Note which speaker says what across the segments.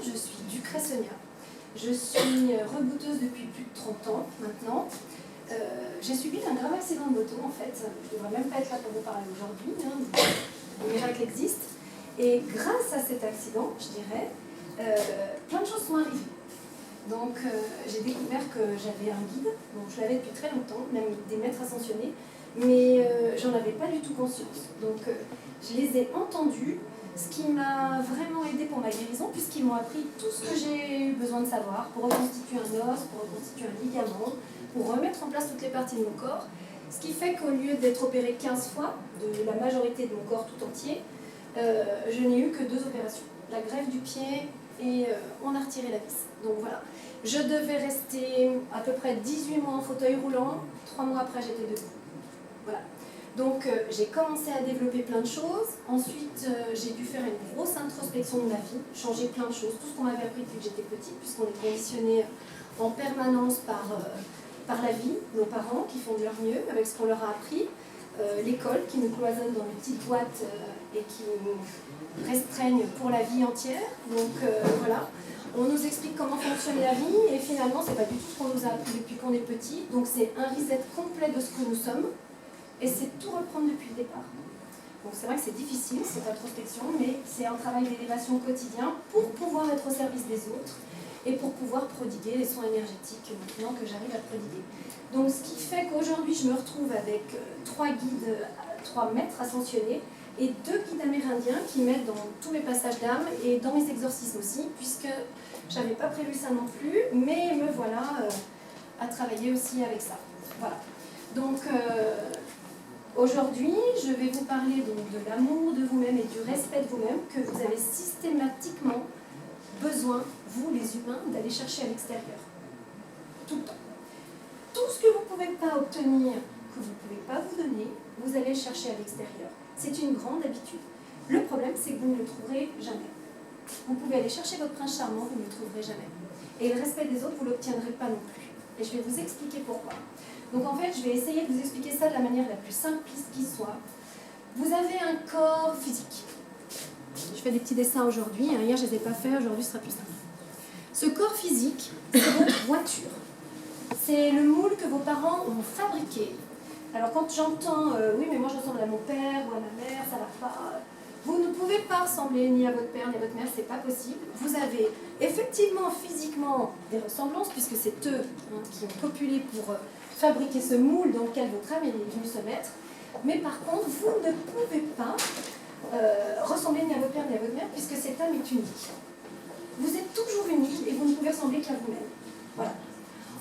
Speaker 1: je suis Ducré Sonia. Je suis rebouteuse depuis plus de 30 ans maintenant. J'ai subi un grave accident de moto en fait. Je ne devrais même pas être là pour vous parler aujourd'hui, hein. Le miracle existe. Et grâce à cet accident, je dirais, plein de choses sont arrivées. Donc j'ai découvert que j'avais un guide, donc je l'avais depuis très longtemps, même des maîtres ascensionnés, mais j'en avais pas du tout conscience. Donc je les ai entendus, ce qui m'a vraiment aidé pour ma guérison, puisqu'ils m'ont appris tout ce que j'ai eu besoin de savoir pour reconstituer un os, pour reconstituer un ligament, pour remettre en place toutes les parties de mon corps. Ce qui fait qu'au lieu d'être opérée 15 fois, de la majorité de mon corps tout entier, je n'ai eu que 2 opérations. La greffe du pied et on a retiré la vis. Donc voilà. Je devais rester à peu près 18 mois en fauteuil roulant. 3 mois après, j'étais debout. Voilà. Donc j'ai commencé à développer plein de choses. Ensuite, j'ai dû faire une grosse introspection de ma vie, changer plein de choses, tout ce qu'on m'avait appris depuis que j'étais petite, puisqu'on est conditionné en permanence par la vie, nos parents qui font de leur mieux avec ce qu'on leur a appris, l'école qui nous cloisonne dans une petite boîte et qui nous restreignent pour la vie entière. Donc voilà, on nous explique comment fonctionne la vie et finalement c'est pas du tout ce qu'on nous a appris depuis qu'on est petit. Donc c'est un reset complet de ce que nous sommes et c'est tout reprendre depuis le départ. Donc c'est vrai que c'est difficile cette introspection, mais c'est un travail d'élévation quotidien pour pouvoir être au service des autres et pour pouvoir prodiguer les soins énergétiques maintenant que j'arrive à prodiguer. Donc ce qui fait qu'aujourd'hui je me retrouve avec 3 guides, 3 maîtres ascensionnés et 2 guides amérindiens qui m'aident dans tous mes passages d'âme et dans mes exorcismes aussi, puisque je n'avais pas prévu ça non plus, mais me voilà à travailler aussi avec ça. Voilà. Donc aujourd'hui, je vais vous parler donc de l'amour de vous-même et du respect de vous-même que vous avez systématiquement besoin, vous les humains, d'aller chercher à l'extérieur. Tout le temps. Tout ce que vous ne pouvez pas obtenir, que vous ne pouvez pas vous donner, vous allez le chercher à l'extérieur. C'est une grande habitude. Le problème, c'est que vous ne le trouverez jamais. Vous pouvez aller chercher votre prince charmant, vous ne le trouverez jamais. Et le respect des autres, vous ne l'obtiendrez pas non plus. Et je vais vous expliquer pourquoi. Donc en fait, je vais essayer de vous expliquer ça de la manière la plus simpliste qui soit. Vous avez un corps physique. Je fais des petits dessins aujourd'hui. Hier, je ne les ai pas faits. Aujourd'hui, ce sera plus simple. Ce corps physique, c'est votre voiture. C'est le moule que vos parents ont fabriqué. Alors quand j'entends oui mais moi je ressemble à mon père ou à ma mère, ça va pas. Vous ne pouvez pas ressembler ni à votre père ni à votre mère, c'est pas possible. Vous avez effectivement physiquement des ressemblances puisque c'est eux qui ont copulé pour fabriquer ce moule dans lequel votre âme est venue se mettre. Mais par contre vous ne pouvez pas ressembler ni à votre père ni à votre mère puisque cette âme est unique. Vous êtes toujours unique et vous ne pouvez ressembler qu'à vous-même. Voilà.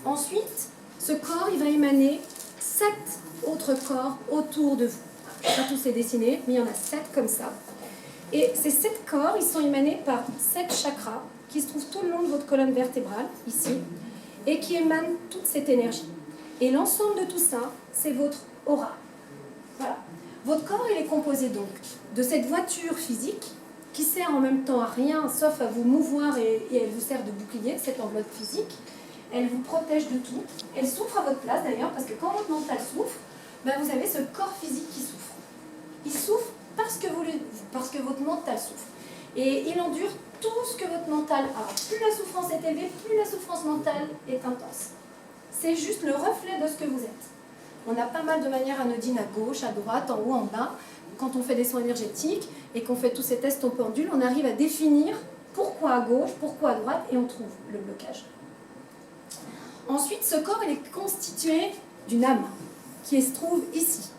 Speaker 1: Ensuite, ce corps il va émaner 7 autres corps autour de vous. Je ne vais pas tous les dessiner, mais il y en a 7 comme ça. Et ces 7 corps, ils sont émanés par 7 chakras qui se trouvent tout le long de votre colonne vertébrale, ici, et qui émanent toute cette énergie. Et l'ensemble de tout ça, c'est votre aura. Voilà. Votre corps, il est composé donc de cette voiture physique qui sert en même temps à rien, sauf à vous mouvoir et elle vous sert de bouclier, cette enveloppe physique. Elle vous protège de tout. Elle souffre à votre place d'ailleurs, parce que quand votre mental souffre, ben vous avez ce corps physique qui souffre. Il souffre parce que votre mental souffre. Et il endure tout ce que votre mental a. Plus la souffrance est élevée, plus la souffrance mentale est intense. C'est juste le reflet de ce que vous êtes. On a pas mal de manières anodines à gauche, à droite, en haut, en bas. Quand on fait des soins énergétiques et qu'on fait tous ces tests en pendule, on arrive à définir pourquoi à gauche, pourquoi à droite, et on trouve le blocage. Ensuite, ce corps il est constitué d'une âme qui se trouve ici,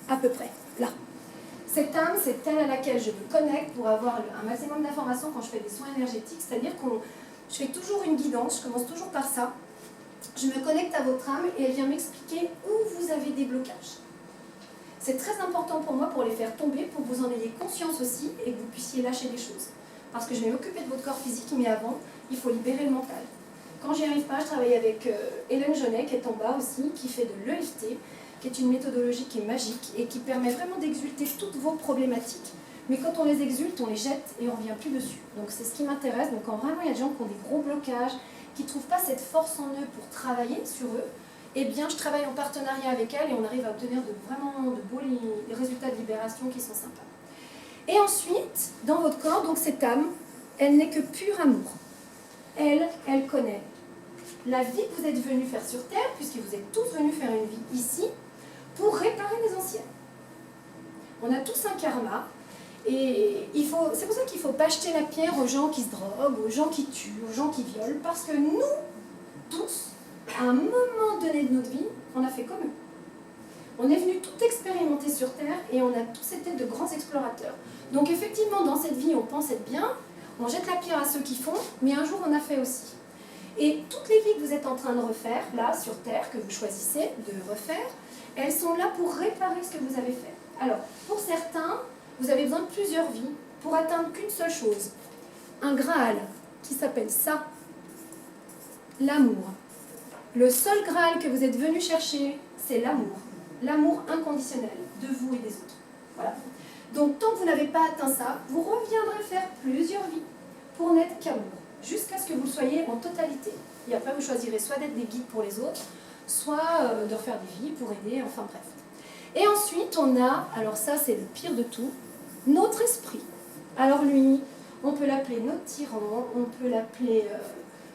Speaker 1: à peu près, là. Cette âme, c'est elle à laquelle je me connecte pour avoir un maximum d'informations quand je fais des soins énergétiques, c'est-à-dire que je fais toujours une guidance, je commence toujours par ça. Je me connecte à votre âme et elle vient m'expliquer où vous avez des blocages. C'est très important pour moi pour les faire tomber, pour que vous en ayez conscience aussi et que vous puissiez lâcher des choses. Parce que je vais m'occuper de votre corps physique, mais avant, il faut libérer le mental. Quand j'y arrive pas, je travaille avec Hélène Jeunet, qui est en bas aussi, qui fait de l'EFT, qui est une méthodologie qui est magique et qui permet vraiment d'exulter toutes vos problématiques. Mais quand on les exulte, on les jette et on ne revient plus dessus. Donc c'est ce qui m'intéresse. Donc quand vraiment il y a des gens qui ont des gros blocages, qui ne trouvent pas cette force en eux pour travailler sur eux, eh bien je travaille en partenariat avec elles et on arrive à obtenir vraiment de beaux résultats de libération qui sont sympas. Et ensuite, dans votre corps, donc cette âme, elle n'est que pur amour. elle connaît la vie que vous êtes venus faire sur Terre, puisque vous êtes tous venus faire une vie ici, pour réparer les anciennes. On a tous un karma, et c'est pour ça qu'il ne faut pas jeter la pierre aux gens qui se droguent, aux gens qui tuent, aux gens qui violent, parce que nous, tous, à un moment donné de notre vie, on a fait comme eux. On est venu tout expérimenter sur Terre, et on a tous été de grands explorateurs. Donc effectivement, dans cette vie, on pense être bien, on jette la pierre à ceux qui font, mais un jour on a fait aussi. Et toutes les vies que vous êtes en train de refaire, là, sur Terre, que vous choisissez de refaire, elles sont là pour réparer ce que vous avez fait. Alors, pour certains, vous avez besoin de plusieurs vies pour atteindre qu'une seule chose. Un Graal qui s'appelle ça, l'amour. Le seul Graal que vous êtes venu chercher, c'est l'amour. L'amour inconditionnel de vous et des autres. Voilà. Donc, tant que vous n'avez pas atteint ça, vous reviendrez faire plusieurs vies pour n'être qu'amour, jusqu'à ce que vous le soyez en totalité. Et après, vous choisirez soit d'être des guides pour les autres, soit de refaire des vies pour aider, enfin bref. Et ensuite, on a, alors ça c'est le pire de tout, notre esprit. Alors lui, on peut l'appeler notre tyran, on peut l'appeler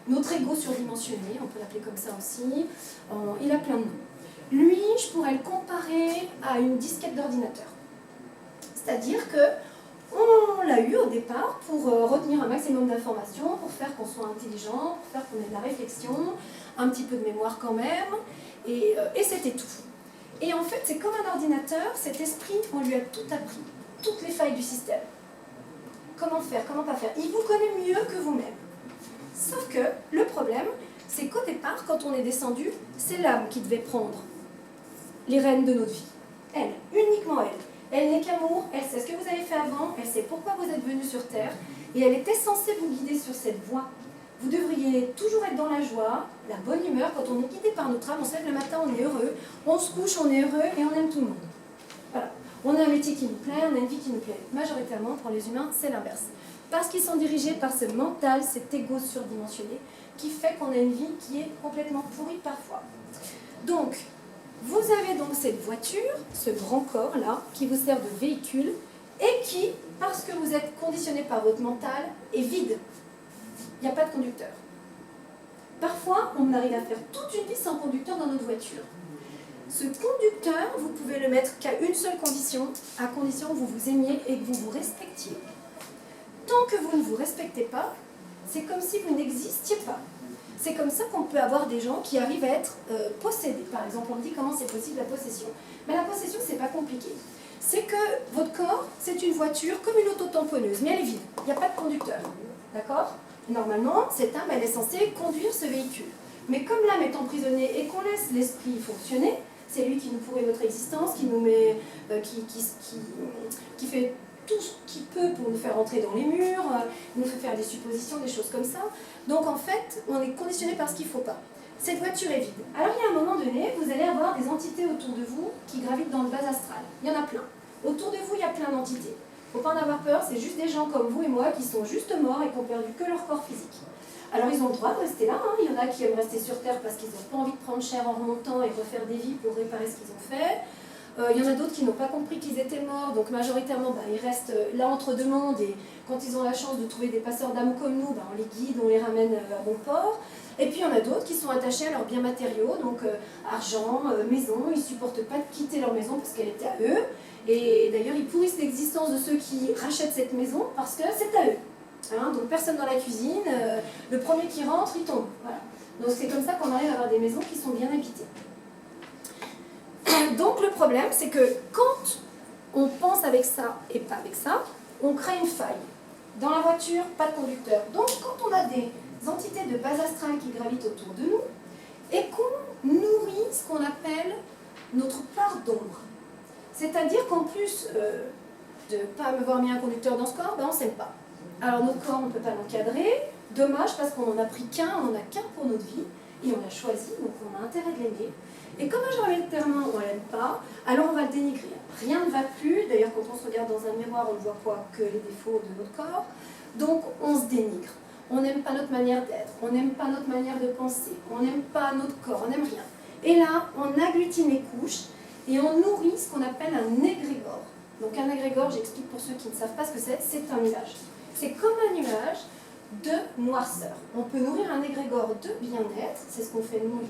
Speaker 1: notre ego surdimensionné, on peut l'appeler comme ça aussi, il a plein de noms. Lui, je pourrais le comparer à une disquette d'ordinateur. C'est-à-dire que on l'a eu au départ pour retenir un maximum d'informations, pour faire qu'on soit intelligent, pour faire qu'on ait de la réflexion, un petit peu de mémoire quand même, et c'était tout. Et en fait, c'est comme un ordinateur, cet esprit, on lui a tout appris, toutes les failles du système. Comment faire, comment pas faire. Il vous connaît mieux que vous-même. Sauf que le problème, c'est qu'au départ, quand on est descendu, c'est l'âme qui devait prendre les rênes de notre vie. Elle, uniquement elle. Elle n'est qu'amour, elle sait ce que vous avez fait avant, elle sait pourquoi vous êtes venu sur Terre, et elle était censée vous guider sur cette voie. Vous devriez toujours être dans la joie, la bonne humeur. Quand on est guidé par notre âme, on se lève le matin, on est heureux, on se couche, on est heureux, et on aime tout le monde. Voilà. On a un métier qui nous plaît, on a une vie qui nous plaît. Majoritairement, pour les humains, c'est l'inverse. Parce qu'ils sont dirigés par ce mental, cet ego surdimensionné, qui fait qu'on a une vie qui est complètement pourrie parfois. Donc, vous avez donc cette voiture, ce grand corps-là, qui vous sert de véhicule, et qui, parce que vous êtes conditionné par votre mental, est vide. Il n'y a pas de conducteur. Parfois, on arrive à faire toute une vie sans conducteur dans notre voiture. Ce conducteur, vous pouvez le mettre qu'à une seule condition, à condition que vous vous aimiez et que vous vous respectiez. Tant que vous ne vous respectez pas, c'est comme si vous n'existiez pas. C'est comme ça qu'on peut avoir des gens qui arrivent à être possédés. Par exemple, on me dit comment c'est possible la possession. Mais la possession, c'est pas compliqué. C'est que votre corps, c'est une voiture comme une auto-tamponneuse, mais elle est vide. Il n'y a pas de conducteur. D'accord ? Normalement, cette âme, elle est censée conduire ce véhicule. Mais comme l'âme est emprisonnée et qu'on laisse l'esprit fonctionner, c'est lui qui nous pourrit notre existence, qui nous met, qui fait tout ce qu'il peut pour nous faire entrer dans les murs, nous fait faire des suppositions, des choses comme ça. Donc en fait, on est conditionné par ce qu'il ne faut pas. Cette voiture est vide. Alors il y a un moment donné, vous allez avoir des entités autour de vous qui gravitent dans le bas astral. Il y en a plein. Autour de vous, il y a plein d'entités. Il ne faut pas en avoir peur, c'est juste des gens comme vous et moi qui sont juste morts et qui ont perdu que leur corps physique. Alors ils ont le droit de rester là, hein. Il y en a qui aiment rester sur Terre parce qu'ils n'ont pas envie de prendre cher en remontant et refaire des vies pour réparer ce qu'ils ont fait. Il y en a d'autres qui n'ont pas compris qu'ils étaient morts, donc majoritairement ils restent là entre deux mondes et quand ils ont la chance de trouver des passeurs d'âme comme nous, on les guide, on les ramène à bon port. Et puis il y en a d'autres qui sont attachés à leurs biens matériaux, donc argent, maison, ils ne supportent pas de quitter leur maison parce qu'elle était à eux. Et d'ailleurs ils pourrissent l'existence de ceux qui rachètent cette maison parce que c'est à eux. Hein, donc personne dans la cuisine, le premier qui rentre, il tombe. Voilà. Donc c'est comme ça qu'on arrive à avoir des maisons qui sont bien habitées. Donc le problème, c'est que quand on pense avec ça et pas avec ça, on crée une faille. Dans la voiture, pas de conducteur. Donc quand on a des entités de base astrale qui gravitent autour de nous et qu'on nourrit ce qu'on appelle notre part d'ombre. C'est-à-dire qu'en plus de ne pas avoir mis un conducteur dans ce corps, on ne s'aime pas. Alors notre corps, on ne peut pas l'encadrer. Dommage parce qu'on n'en a pris qu'un, on n'en a qu'un pour notre vie. Et on l'a choisi, donc on a intérêt de l'aimer. Et comme majoritairement on ne l'aime pas, alors on va le dénigrer. Rien ne va plus, d'ailleurs quand on se regarde dans un miroir, on ne voit quoi que les défauts de notre corps. Donc on se dénigre. On n'aime pas notre manière d'être, on n'aime pas notre manière de penser, on n'aime pas notre corps, on n'aime rien. Et là, on agglutine les couches et on nourrit ce qu'on appelle un égrégore. Donc un égrégore, j'explique pour ceux qui ne savent pas ce que c'est un nuage. C'est comme un nuage de noirceur. On peut nourrir un égrégore de bien-être, c'est ce qu'on fait nous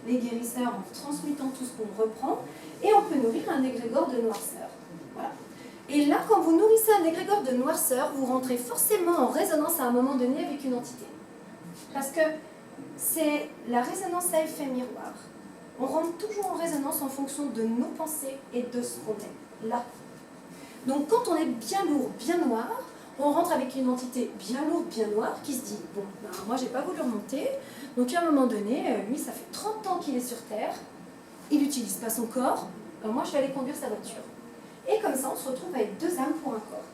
Speaker 1: les guérisseurs en transmettant tout ce qu'on reprend, et on peut nourrir un égrégore de noirceur. Voilà. Et là, quand vous nourrissez un égrégore de noirceur, vous rentrez forcément en résonance à un moment donné avec une entité. Parce que c'est la résonance à effet miroir. On rentre toujours en résonance en fonction de nos pensées et de ce qu'on est, là. Donc quand on est bien lourd, bien noir, on rentre avec une entité bien lourde, bien noire, qui se dit « Bon, ben, moi j'ai pas voulu remonter, donc à un moment donné, lui ça fait 30 ans qu'il est sur Terre, il n'utilise pas son corps, ben, moi je vais aller conduire sa voiture. » Et comme ça on se retrouve avec deux âmes pour un corps.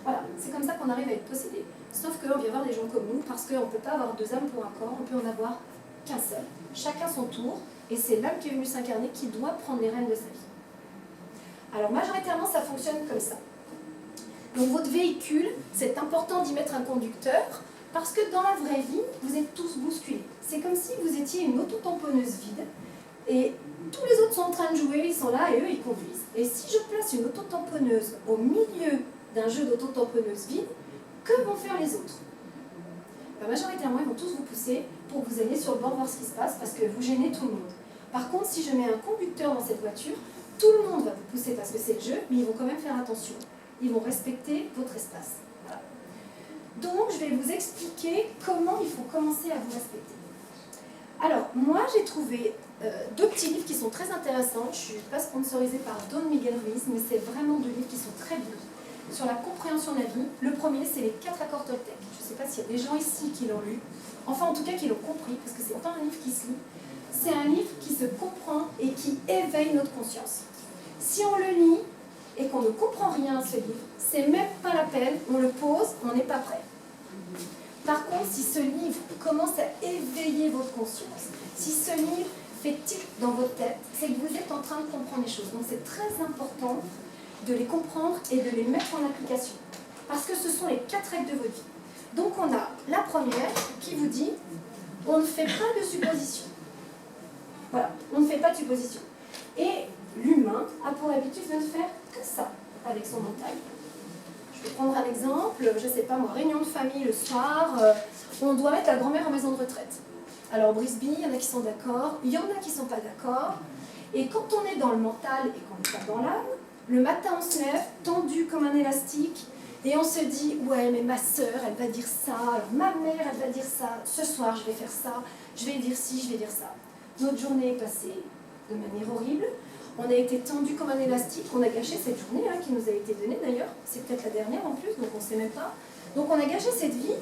Speaker 1: Voilà, c'est comme ça qu'on arrive à être possédé. Sauf qu'on vient voir des gens comme nous, parce qu'on ne peut pas avoir deux âmes pour un corps, on peut en avoir qu'un seul. Chacun son tour, et c'est l'âme qui est venue s'incarner qui doit prendre les rênes de sa vie. Alors majoritairement ça fonctionne comme ça. Donc votre véhicule, c'est important d'y mettre un conducteur, parce que dans la vraie vie, vous êtes tous bousculés. C'est comme si vous étiez une autotamponneuse vide, et tous les autres sont en train de jouer, ils sont là et eux ils conduisent. Et si je place une autotamponneuse au milieu d'un jeu d'autotamponneuse vide, que vont faire les autres? Ben, majoritairement, ils vont tous vous pousser pour que vous alliez sur le bord voir ce qui se passe, parce que vous gênez tout le monde. Par contre, si je mets un conducteur dans cette voiture, tout le monde va vous pousser parce que c'est le jeu, mais ils vont quand même faire attention. Ils vont respecter votre espace. Voilà. Donc, je vais vous expliquer comment il faut commencer à vous respecter. Alors, moi, j'ai trouvé deux petits livres qui sont très intéressants. Je ne suis pas sponsorisée par Don Miguel Ruiz, mais c'est vraiment deux livres qui sont très bien sur la compréhension de la vie. Le premier, c'est les 4 accords Toltec. Je ne sais pas s'il y a des gens ici qui l'ont lu, enfin en tout cas qui l'ont compris, parce que c'est pas un livre qui se lit, c'est un livre qui se comprend et qui éveille notre conscience. Si on le lit et qu'on ne comprend rien à ce livre, c'est même pas la peine, on le pose, on n'est pas prêt. Par contre, si ce livre commence à éveiller votre conscience, si ce livre fait tic dans votre tête, c'est que vous êtes en train de comprendre les choses. Donc c'est très important de les comprendre et de les mettre en application. Parce que ce sont les 4 règles de votre vie. Donc on a la première qui vous dit, on ne fait pas de suppositions. Voilà, on ne fait pas de suppositions. Et l'humain a pour habitude de ne faire que ça avec son mental. Je vais prendre un exemple, je ne sais pas moi, réunion de famille le soir, on doit mettre la grand-mère en maison de retraite. Alors Brisby, il y en a qui sont d'accord, il y en a qui ne sont pas d'accord. Et quand on est dans le mental et qu'on n'est pas dans l'âme, le matin on se lève, tendu comme un élastique, et on se dit « Ouais, mais ma sœur, elle va dire ça, alors ma mère, elle va dire ça, ce soir je vais faire ça, je vais dire ci, je vais dire ça. » Notre journée est passée de manière horrible, on a été tendu comme un élastique, on a gâché cette journée qui nous a été donnée d'ailleurs, c'est peut-être la dernière en plus, donc on ne sait même pas. Donc on a gâché cette vie,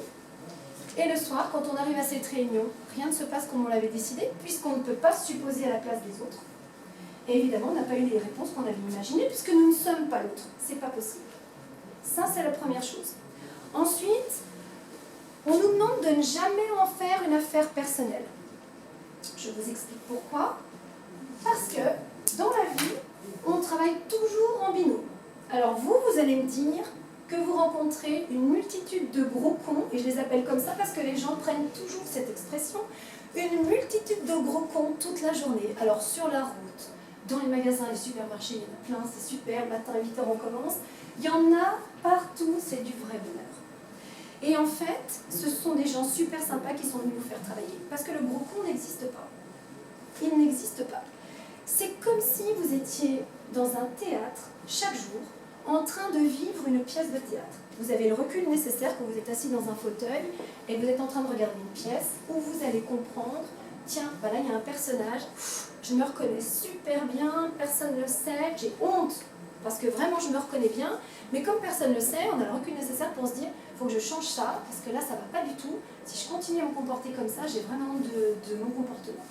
Speaker 1: et le soir, quand on arrive à cette réunion, rien ne se passe comme on l'avait décidé, puisqu'on ne peut pas se supposer à la place des autres. Et évidemment, on n'a pas eu les réponses qu'on avait imaginées, puisque nous ne sommes pas l'autre. C'est pas possible. Ça, c'est la première chose. Ensuite, on nous demande de ne jamais en faire une affaire personnelle. Je vous explique pourquoi. Parce que, dans la vie, on travaille toujours en binôme. Alors vous allez me dire que vous rencontrez une multitude de gros cons, et je les appelle comme ça parce que les gens prennent toujours cette expression, une multitude de gros cons toute la journée. Alors sur la route, dans les magasins, les supermarchés, il y en a plein, c'est super, le matin à 8h on commence. Il y en a partout, c'est du vrai bonheur. Et en fait, ce sont des gens super sympas qui sont venus vous faire travailler. Parce que le gros con n'existe pas. Il n'existe pas. C'est comme si vous étiez dans un théâtre, chaque jour, en train de vivre une pièce de théâtre. Vous avez le recul nécessaire quand vous êtes assis dans un fauteuil et vous êtes en train de regarder une pièce où vous allez comprendre, tiens, bah là il y a un personnage, je me reconnais super bien, personne ne le sait, j'ai honte, parce que vraiment je me reconnais bien, mais comme personne ne le sait, on a le recul nécessaire pour se dire, il faut que je change ça, parce que là ça ne va pas du tout, si je continue à me comporter comme ça, j'ai vraiment honte de mon comportement.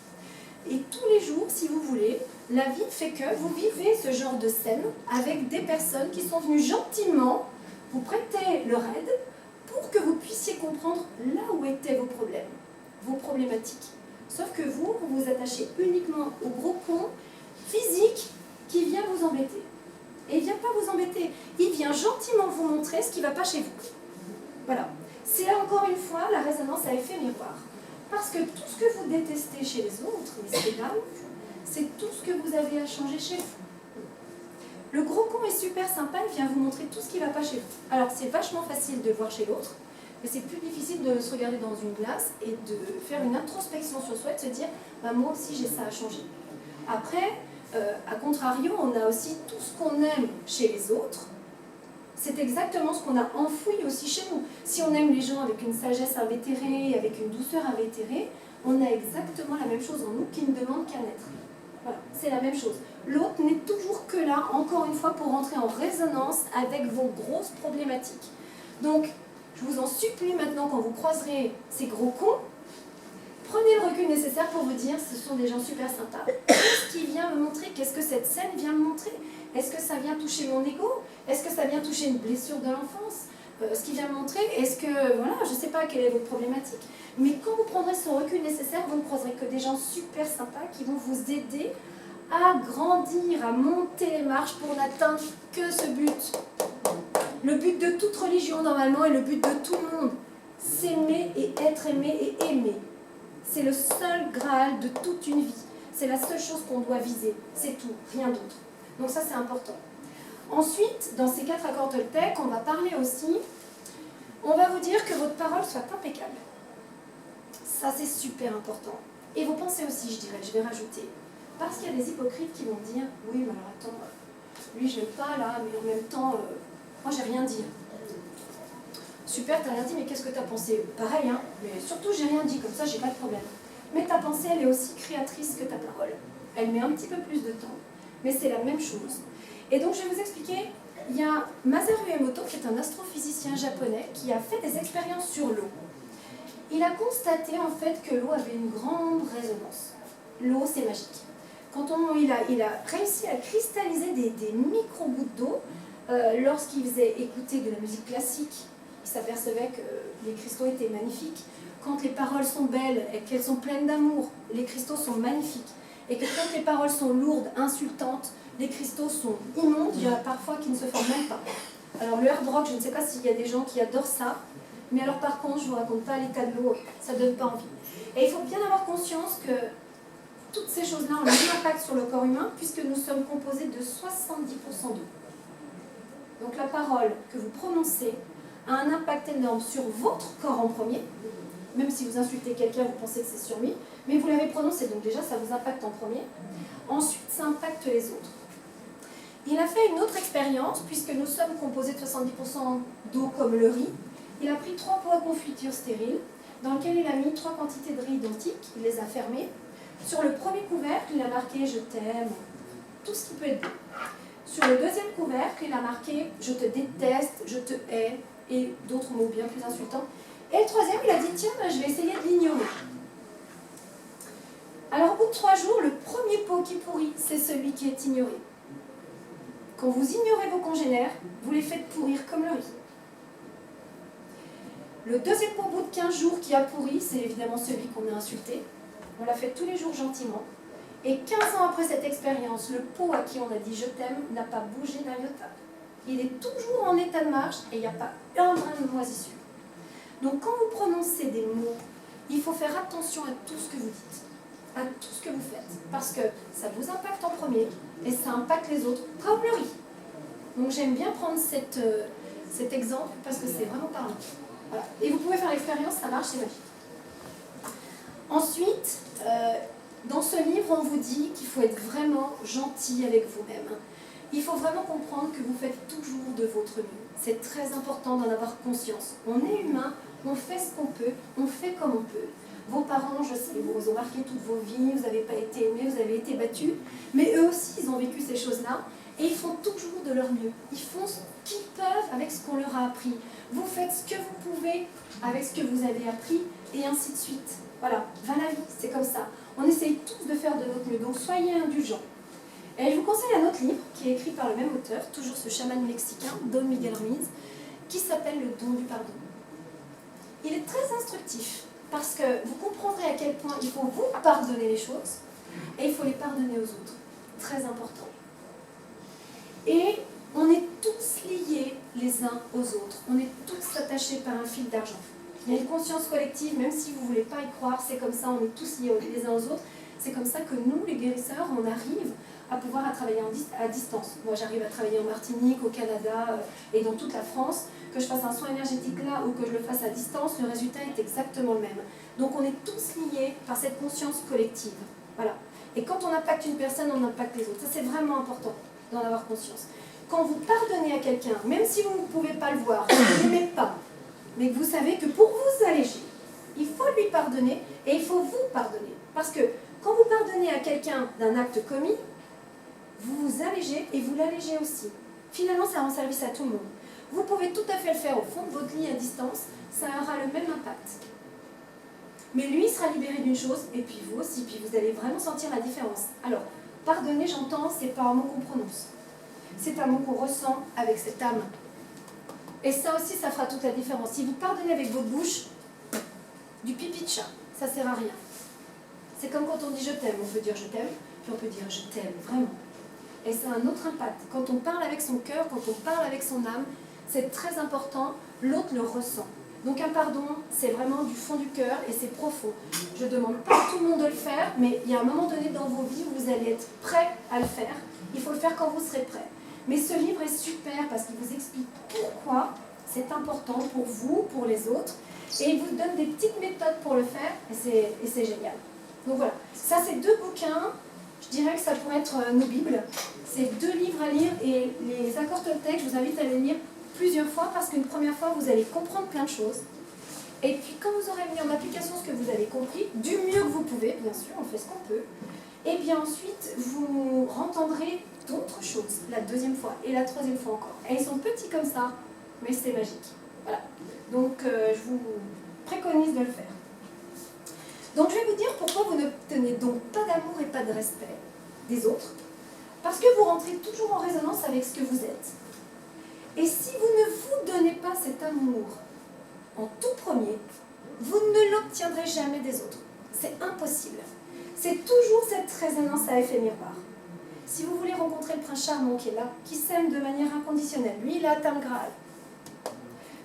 Speaker 1: Et tous les jours, si vous voulez, la vie fait que vous vivez ce genre de scène avec des personnes qui sont venues gentiment vous prêter leur aide pour que vous puissiez comprendre là où étaient vos problèmes, vos problématiques. Sauf que vous vous attachez uniquement au gros con physique qui vient vous embêter. Et il ne vient pas vous embêter, il vient gentiment vous montrer ce qui ne va pas chez vous. Voilà. C'est là encore une fois la résonance à effet miroir. Parce que tout ce que vous détestez chez les autres, messieurs, dames, c'est tout ce que vous avez à changer chez vous. Le gros con est super sympa, il vient vous montrer tout ce qui ne va pas chez vous. Alors c'est vachement facile de voir chez l'autre, Mais c'est plus difficile de se regarder dans une glace et de faire une introspection sur soi et de se dire bah, moi aussi j'ai ça à changer. Après, à contrario, on a aussi tout ce qu'on aime chez les autres. C'est exactement ce qu'on a enfoui aussi chez nous. Si on aime les gens avec une sagesse invétérée, avec une douceur invétérée, on a exactement la même chose en nous qui ne demande qu'à naître. Voilà, c'est la même chose. L'autre n'est toujours que là, encore une fois, pour entrer en résonance avec vos grosses problématiques. Donc, je vous en supplie maintenant, quand vous croiserez ces gros cons, prenez le recul nécessaire pour vous dire, ce sont des gens super sympas. Qu'est-ce qui vient me montrer? Qu'est-ce que cette scène vient me montrer? Est-ce que ça vient toucher mon ego? Est-ce que ça vient toucher une blessure de l'enfance? Ce qui vient me montrer, est-ce que, voilà, je ne sais pas quelle est votre problématique, mais quand vous prendrez ce recul nécessaire, vous ne croiserez que des gens super sympas qui vont vous aider à grandir, à monter les marches pour n'atteindre que ce but. Le but de toute religion, normalement, et le but de tout le monde, s'aimer et être aimé et aimer. C'est le seul Graal de toute une vie. C'est la seule chose qu'on doit viser. C'est tout, rien d'autre. Donc ça, c'est important. Ensuite, dans ces 4 accords Toltec, on va parler aussi, on va vous dire que votre parole soit impeccable. Ça, c'est super important. Et vos pensées aussi, je dirais, je vais rajouter. Parce qu'il y a des hypocrites qui vont dire, oui, mais alors attends, lui, je l'aime pas là, mais en même temps, moi, j'ai rien dit. Super, t'as rien dit, mais qu'est-ce que t'as pensé? Pareil, hein, mais surtout, j'ai rien dit, comme ça, j'ai pas de problème. Mais ta pensée, elle est aussi créatrice que ta parole. Elle met un petit peu plus de temps, mais c'est la même chose. Et donc, je vais vous expliquer, il y a Masaru Emoto, qui est un astrophysicien japonais, qui a fait des expériences sur l'eau. Il a constaté, en fait, que l'eau avait une grande résonance. L'eau, c'est magique. Quand il a réussi à cristalliser des micro-gouttes d'eau, lorsqu'il faisait écouter de la musique classique, il s'apercevait que les cristaux étaient magnifiques. Quand les paroles sont belles et qu'elles sont pleines d'amour, les cristaux sont magnifiques. Et que quand les paroles sont lourdes, insultantes, les cristaux sont immondes, il y en a parfois qui ne se forment même pas. Alors le hard rock, je ne sais pas s'il y a des gens qui adorent ça, mais alors par contre, je ne vous raconte pas l'état de l'eau, ça ne donne pas envie. Et il faut bien avoir conscience que toutes ces choses-là ont un impact sur le corps humain, puisque nous sommes composés de 70% d'eau. Donc la parole que vous prononcez a un impact énorme sur votre corps en premier. Même si vous insultez quelqu'un, vous pensez que c'est sur lui, mais vous l'avez prononcé, donc déjà ça vous impacte en premier. Ensuite, ça impacte les autres. Il a fait une autre expérience, puisque nous sommes composés de 70% d'eau comme le riz. Il a pris 3 pots à confiture stériles, dans lesquels il a mis 3 quantités de riz identiques, il les a fermés. Sur le premier couvercle, il a marqué « je t'aime », tout ce qui peut être beau. Sur le deuxième couvercle, il a marqué « je te déteste »,« je te hais » et d'autres mots bien plus insultants. Et le troisième, il a dit « tiens, je vais essayer de l'ignorer ». Alors au bout de 3 jours, le premier pot qui pourrit, c'est celui qui est ignoré. Quand vous ignorez vos congénères, vous les faites pourrir comme le riz. Le deuxième pot au bout de 15 jours qui a pourri, c'est évidemment celui qu'on a insulté. On l'a fait tous les jours gentiment. Et 15 ans après cette expérience, le pot à qui on a dit « je t'aime » n'a pas bougé d'un iota. Il est toujours en état de marche et il n'y a pas un brin de moisissure. Donc quand vous prononcez des mots, il faut faire attention à tout ce que vous dites, à tout ce que vous faites, parce que ça vous impacte en premier et ça impacte les autres, comme le riz. Donc j'aime bien prendre cet exemple parce que c'est vraiment parlant. Voilà. Et vous pouvez faire l'expérience, ça marche, c'est magique. Ensuite, dans ce livre, on vous dit qu'il faut être vraiment gentil avec vous-même. Il faut vraiment comprendre que vous faites toujours de votre mieux. C'est très important d'en avoir conscience. On est humain, on fait ce qu'on peut, on fait comme on peut. Vos parents, je sais, vous ont marqué toute vos vies, vous n'avez pas été aimés, vous avez été battus, mais eux aussi, ils ont vécu ces choses-là, et ils font toujours de leur mieux. Ils font ce qu'ils peuvent avec ce qu'on leur a appris. Vous faites ce que vous pouvez avec ce que vous avez appris, et ainsi de suite. Voilà, va la vie, c'est comme ça. On essaye tous de faire de notre mieux, donc soyez indulgents. Et je vous conseille un autre livre, qui est écrit par le même auteur, toujours ce chaman mexicain, Don Miguel Ruiz, qui s'appelle Le don du pardon. Il est très instructif, parce que vous comprendrez à quel point il faut vous pardonner les choses, et il faut les pardonner aux autres. Très important. Et on est tous liés les uns aux autres. On est tous attachés par un fil d'argent. Il y a une conscience collective, même si vous ne voulez pas y croire, c'est comme ça, on est tous liés les uns aux autres. C'est comme ça que nous, les guérisseurs, on arrive à pouvoir travailler à distance. Moi, j'arrive à travailler en Martinique, au Canada et dans toute la France, que que je fasse un soin énergétique là ou que je le fasse à distance, le résultat est exactement le même. Donc on est tous liés par cette conscience collective. Voilà. Et quand on impacte une personne, on impacte les autres. Ça, c'est vraiment important d'en avoir conscience. Quand vous pardonnez à quelqu'un, même si vous ne pouvez pas le voir, vous ne l'aimez pas, mais que vous savez que pour vous alléger, il faut lui pardonner et il faut vous pardonner. Parce que quand vous pardonnez à quelqu'un d'un acte commis, vous vous allégez et vous l'allégez aussi. Finalement, ça rend service à tout le monde. Vous pouvez tout à fait le faire au fond de votre lit à distance, ça aura le même impact. Mais lui sera libéré d'une chose, et puis vous aussi, puis vous allez vraiment sentir la différence. Alors, pardonner, j'entends, c'est pas un mot qu'on prononce. C'est un mot qu'on ressent avec cette âme. Et ça aussi, ça fera toute la différence. Si vous pardonnez avec votre bouche, du pipi de chat, ça sert à rien. C'est comme quand on dit je t'aime, on peut dire je t'aime, puis on peut dire je t'aime, vraiment. Et ça a un autre impact. Quand on parle avec son cœur, quand on parle avec son âme, c'est très important, l'autre le ressent. Donc un pardon, c'est vraiment du fond du cœur et c'est profond. Je ne demande pas à tout le monde de le faire, mais il y a un moment donné dans vos vies où vous allez être prêt à le faire. Il faut le faire quand vous serez prêt. Mais ce livre est super parce qu'il vous explique pourquoi c'est important pour vous, pour les autres. Et il vous donne des petites méthodes pour le faire et c'est génial. Donc voilà, ça c'est 2 bouquins. Je dirais que ça pourrait être nos Bibles. C'est 2 livres à lire et les accords Toltec, je vous invite à les lire plusieurs fois parce qu'une première fois, vous allez comprendre plein de choses. Et puis quand vous aurez mis en application ce que vous avez compris, du mieux que vous pouvez, bien sûr, on fait ce qu'on peut, et bien ensuite, vous entendrez d'autres choses la 2e fois et la 3e fois encore. Et ils sont petits comme ça, mais c'est magique. Voilà. Donc je vous préconise de le faire. Donc je vais vous dire pourquoi vous n'obtenez donc pas d'amour et pas de respect des autres. Parce que vous rentrez toujours en résonance avec ce que vous êtes. Et si vous ne vous donnez pas cet amour en tout premier, vous ne l'obtiendrez jamais des autres. C'est impossible. C'est toujours cette résonance à effet miroir. Si vous voulez rencontrer le prince charmant qui est là, qui s'aime de manière inconditionnelle, lui il a atteint le Graal.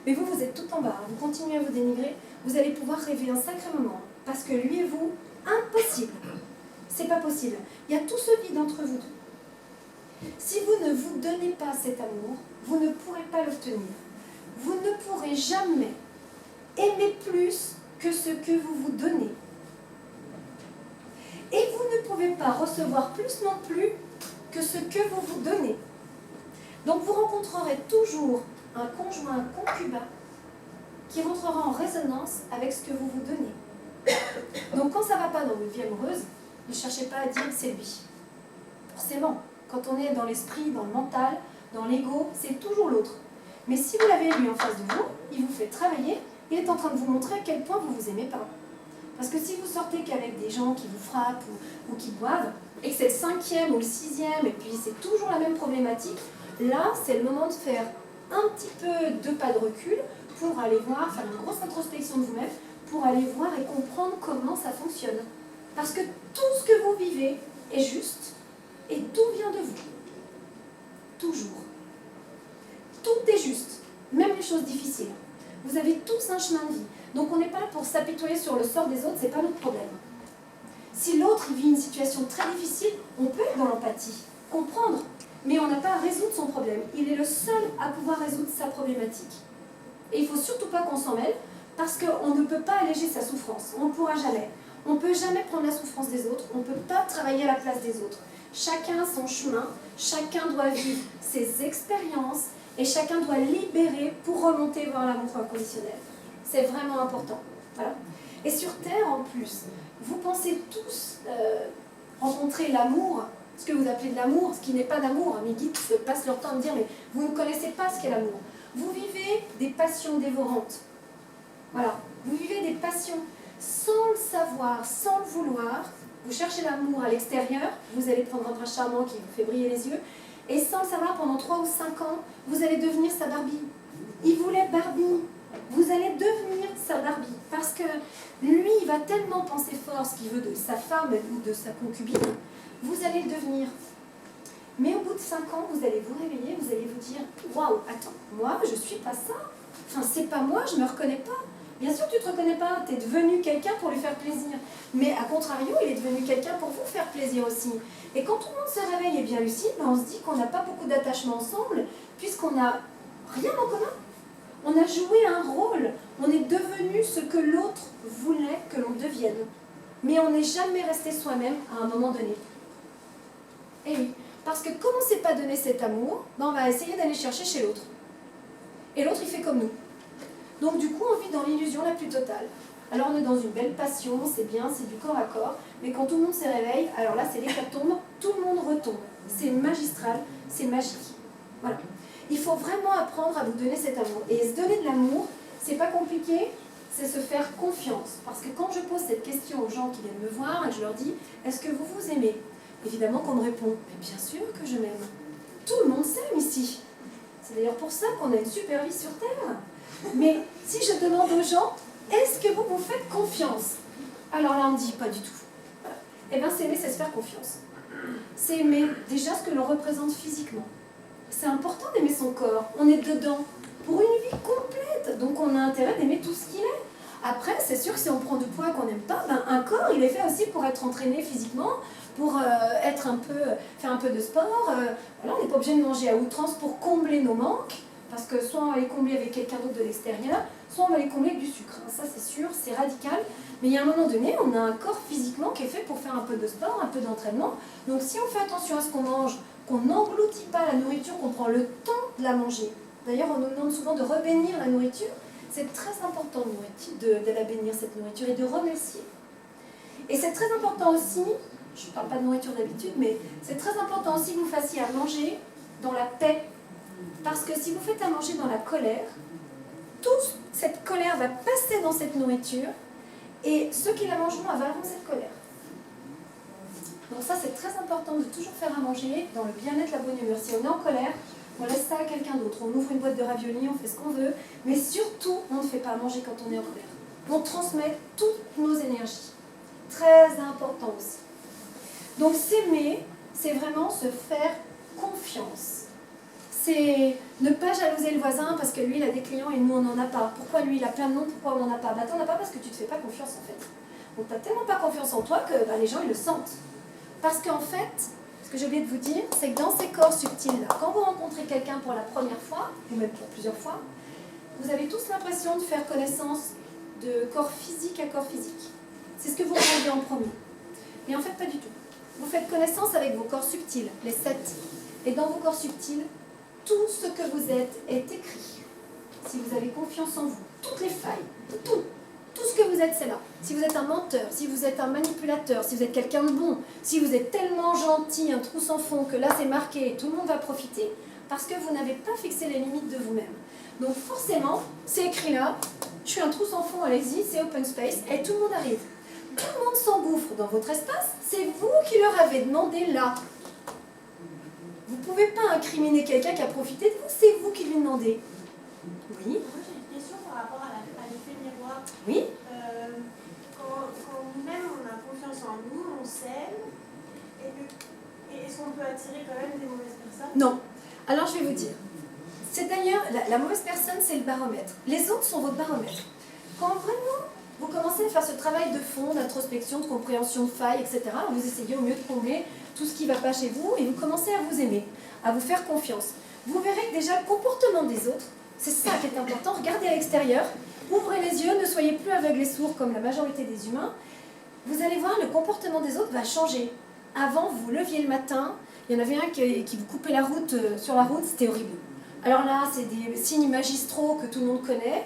Speaker 1: Mais vous, vous êtes tout en bas, vous continuez à vous dénigrer, vous allez pouvoir rêver un sacré moment. Parce que lui et vous, impossible. C'est pas possible. Il y a tout ce vide entre vous deux. Si vous ne vous donnez pas cet amour, vous ne pourrez pas l'obtenir. Vous ne pourrez jamais aimer plus que ce que vous vous donnez. Et vous ne pouvez pas recevoir plus non plus que ce que vous vous donnez. Donc vous rencontrerez toujours un conjoint, un concubin, qui rentrera en résonance avec ce que vous vous donnez. Donc quand ça ne va pas dans votre vie amoureuse, ne cherchez pas à dire c'est lui. Forcément, quand on est dans l'esprit, dans le mental, dans l'ego, c'est toujours l'autre. Mais si vous l'avez lui en face de vous, il vous fait travailler, il est en train de vous montrer à quel point vous ne vous aimez pas. Parce que si vous sortez qu'avec des gens qui vous frappent ou qui boivent, et que c'est le 5e ou le 6e, et puis c'est toujours la même problématique, là c'est le moment de faire un petit peu 2 pas de recul pour aller voir, faire une grosse introspection de vous-même, pour aller voir et comprendre comment ça fonctionne. Parce que tout ce que vous vivez est juste et tout vient de vous. Toujours. Tout est juste, même les choses difficiles. Vous avez tous un chemin de vie. Donc on n'est pas là pour s'apitoyer sur le sort des autres, c'est pas notre problème. Si l'autre vit une situation très difficile, on peut être dans l'empathie, comprendre, mais on n'a pas à résoudre son problème. Il est le seul à pouvoir résoudre sa problématique. Et il ne faut surtout pas qu'on s'en mêle, parce qu'on ne peut pas alléger sa souffrance. On ne pourra jamais. On ne peut jamais prendre la souffrance des autres. On ne peut pas travailler à la place des autres. Chacun a son chemin. Chacun doit vivre ses expériences. Et chacun doit libérer pour remonter vers l'amour inconditionnel. C'est vraiment important. Voilà. Et sur Terre, en plus, vous pensez tous rencontrer l'amour, ce que vous appelez de l'amour, ce qui n'est pas d'amour. Mes guides passent leur temps à me dire, mais vous ne connaissez pas ce qu'est l'amour. Vous vivez des passions dévorantes. Voilà, vous vivez des passions sans le savoir, sans le vouloir. Vous cherchez l'amour à l'extérieur, vous allez prendre un prince charmant qui vous fait briller les yeux, et sans le savoir, pendant 3 ou 5 ans, vous allez devenir sa Barbie. Il voulait Barbie. Vous allez devenir sa Barbie. Parce que lui, il va tellement penser fort ce qu'il veut de sa femme ou de sa concubine. Vous allez le devenir. Mais au bout de 5 ans, vous allez vous réveiller, vous allez vous dire « Waouh, attends, moi, je suis pas ça. Enfin, c'est pas moi, je me reconnais pas. » Bien sûr que tu ne te reconnais pas, tu es devenu quelqu'un pour lui faire plaisir. Mais à contrario, il est devenu quelqu'un pour vous faire plaisir aussi. Et quand tout le monde se réveille et bien lucide, ben on se dit qu'on n'a pas beaucoup d'attachement ensemble, puisqu'on n'a rien en commun. On a joué un rôle. On est devenu ce que l'autre voulait que l'on devienne. Mais on n'est jamais resté soi-même à un moment donné. Et oui, parce que comme on ne s'est pas donné cet amour, ben on va essayer d'aller chercher chez l'autre. Et l'autre, il fait comme nous. Donc du coup, on vit dans l'illusion la plus totale. Alors on est dans une belle passion, c'est bien, c'est du corps à corps, mais quand tout le monde se réveille, alors là c'est l'hécatombe, tout le monde retombe. C'est magistral, c'est magique. Voilà. Il faut vraiment apprendre à vous donner cet amour. Et se donner de l'amour, c'est pas compliqué, c'est se faire confiance. Parce que quand je pose cette question aux gens qui viennent me voir, et je leur dis, est-ce que vous vous aimez? Évidemment qu'on me répond, mais bien sûr que je m'aime. Tout le monde s'aime ici. C'est d'ailleurs pour ça qu'on a une super vie sur Terre. Mais si je demande aux gens, est-ce que vous vous faites confiance? Alors là, on me dit, pas du tout. Eh bien, s'aimer, c'est se faire confiance. C'est aimer déjà ce que l'on représente physiquement. C'est important d'aimer son corps. On est dedans pour une vie complète. Donc, on a intérêt d'aimer tout ce qu'il est. Après, c'est sûr que si on prend du poids qu'on n'aime pas, ben, un corps, il est fait aussi pour être entraîné physiquement, pour faire un peu de sport. Voilà, on n'est pas obligé de manger à outrance pour combler nos manques. Parce que soit on va les combler avec quelqu'un d'autre de l'extérieur, soit on va les combler avec du sucre. Ça c'est sûr, c'est radical. Mais il y a un moment donné, on a un corps physiquement qui est fait pour faire un peu de sport, un peu d'entraînement. Donc si on fait attention à ce qu'on mange, qu'on n'engloutit pas la nourriture, qu'on prend le temps de la manger. D'ailleurs, on nous demande souvent de rebénir la nourriture. C'est très important de la bénir, cette nourriture, et de remercier. Et c'est très important aussi, je ne parle pas de nourriture d'habitude, mais c'est très important aussi que vous fassiez à manger dans la paix. Parce que si vous faites à manger dans la colère, toute cette colère va passer dans cette nourriture et ceux qui la mangeront avaleront cette colère. Donc ça, c'est très important de toujours faire à manger dans le bien-être, la bonne humeur. Si on est en colère, on laisse ça à quelqu'un d'autre. On ouvre une boîte de raviolis, on fait ce qu'on veut, mais surtout, on ne fait pas à manger quand on est en colère. On transmet toutes nos énergies. Très important aussi. Donc s'aimer, c'est vraiment se faire confiance. C'est ne pas jalouser le voisin parce que lui il a des clients et nous on n'en a pas. Pourquoi lui il a plein de noms, pourquoi on n'en a pas? Bah t'en as pas parce que tu ne te fais pas confiance en fait. Donc t'as tellement pas confiance en toi que les gens ils le sentent. Parce qu'en fait, ce que j'ai oublié de vous dire, c'est que dans ces corps subtils là, quand vous rencontrez quelqu'un pour la première fois, ou même pour plusieurs fois, vous avez tous l'impression de faire connaissance de corps physique à corps physique. C'est ce que vous regardez en premier. Mais en fait pas du tout. Vous faites connaissance avec vos corps subtils, les 7. Et dans vos corps subtils, tout ce que vous êtes est écrit. Si vous avez confiance en vous, toutes les failles, tout ce que vous êtes, c'est là. Si vous êtes un menteur, si vous êtes un manipulateur, si vous êtes quelqu'un de bon, si vous êtes tellement gentil, un trou sans fond, que là c'est marqué, tout le monde va profiter, parce que vous n'avez pas fixé les limites de vous-même. Donc forcément, c'est écrit là, je suis un trou sans fond, allez-y, c'est open space, et tout le monde arrive. Tout le monde s'engouffre dans votre espace, c'est vous qui leur avez demandé là. Vous ne pouvez pas incriminer quelqu'un qui a profité de vous, c'est vous qui lui demandez. Oui.
Speaker 2: Moi j'ai une question par rapport à l'effet miroir.
Speaker 1: Oui.
Speaker 2: Quand nous-mêmes on a confiance en nous, on s'aime, et est-ce qu'on peut attirer quand même des mauvaises personnes?
Speaker 1: Non. Alors je vais vous dire. C'est d'ailleurs, la mauvaise personne c'est le baromètre. Les autres sont votre baromètre. Quand vraiment vous commencez à faire ce travail de fond, d'introspection, de compréhension de failles, etc., vous essayez au mieux de combler tout ce qui ne va pas chez vous et vous commencez à vous aimer, à vous faire confiance. Vous verrez que déjà le comportement des autres, c'est ça qui est important. Regardez à l'extérieur, ouvrez les yeux, ne soyez plus aveugles et sourds comme la majorité des humains. Vous allez voir, le comportement des autres va changer. Avant, vous vous leviez le matin, il y en avait un qui vous coupait la route sur la route, c'était horrible. Alors là, c'est des signes magistraux que tout le monde connaît.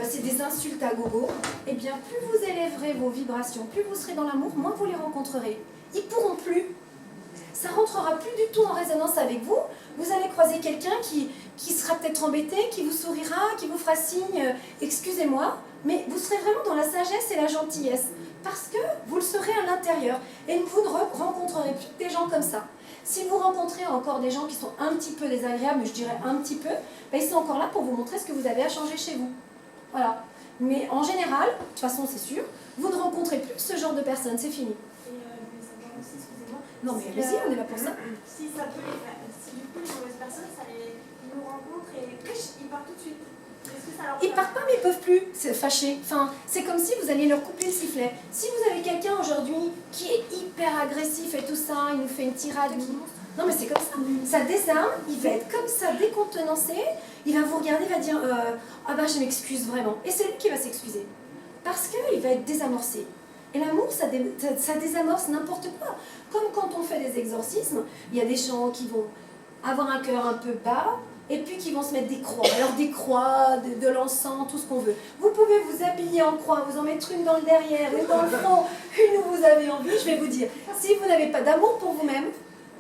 Speaker 1: C'est des insultes à gogo. Eh bien, plus vous élèverez vos vibrations, plus vous serez dans l'amour, moins vous les rencontrerez. Ils ne pourront plus. Ça ne rentrera plus du tout en résonance avec vous. Vous allez croiser quelqu'un qui sera peut-être embêté, qui vous sourira, qui vous fera signe « excusez-moi », mais vous serez vraiment dans la sagesse et la gentillesse. Parce que vous le serez à l'intérieur. Et vous ne rencontrerez plus que des gens comme ça. Si vous rencontrez encore des gens qui sont un petit peu désagréables, je dirais un petit peu, ben ils sont encore là pour vous montrer ce que vous avez à changer chez vous. Voilà. Mais en général, de toute façon c'est sûr, vous ne rencontrez plus ce genre de personnes, c'est fini.
Speaker 2: Et je voulais savoir aussi, excusez-moi.
Speaker 1: Non mais allez-y, on est là pour ça.
Speaker 2: Si du coup les mauvaises personnes, ils nous rencontrent et ils partent tout de suite. Est-ce que ça leur
Speaker 1: Ils partent pas mais ils peuvent plus, c'est fâché. Enfin, c'est comme si vous alliez leur couper le sifflet. Si vous avez quelqu'un aujourd'hui qui est hyper agressif et tout ça, il nous fait une tirade, Non mais c'est comme ça. Ça désarme, il va être comme ça décontenancé, il va vous regarder, il va dire ah ben je m'excuse vraiment. Et c'est lui qui va s'excuser. Parce qu'il va être désamorcé. Et l'amour, ça désamorce n'importe quoi. Comme quand on fait des exorcismes, il y a des gens qui vont avoir un cœur un peu bas, et puis qui vont se mettre des croix. Alors des croix, de l'encens, tout ce qu'on veut. Vous pouvez vous habiller en croix, vous en mettre une dans le derrière, une dans le front, une où vous avez envie. Je vais vous dire, si vous n'avez pas d'amour pour vous-même,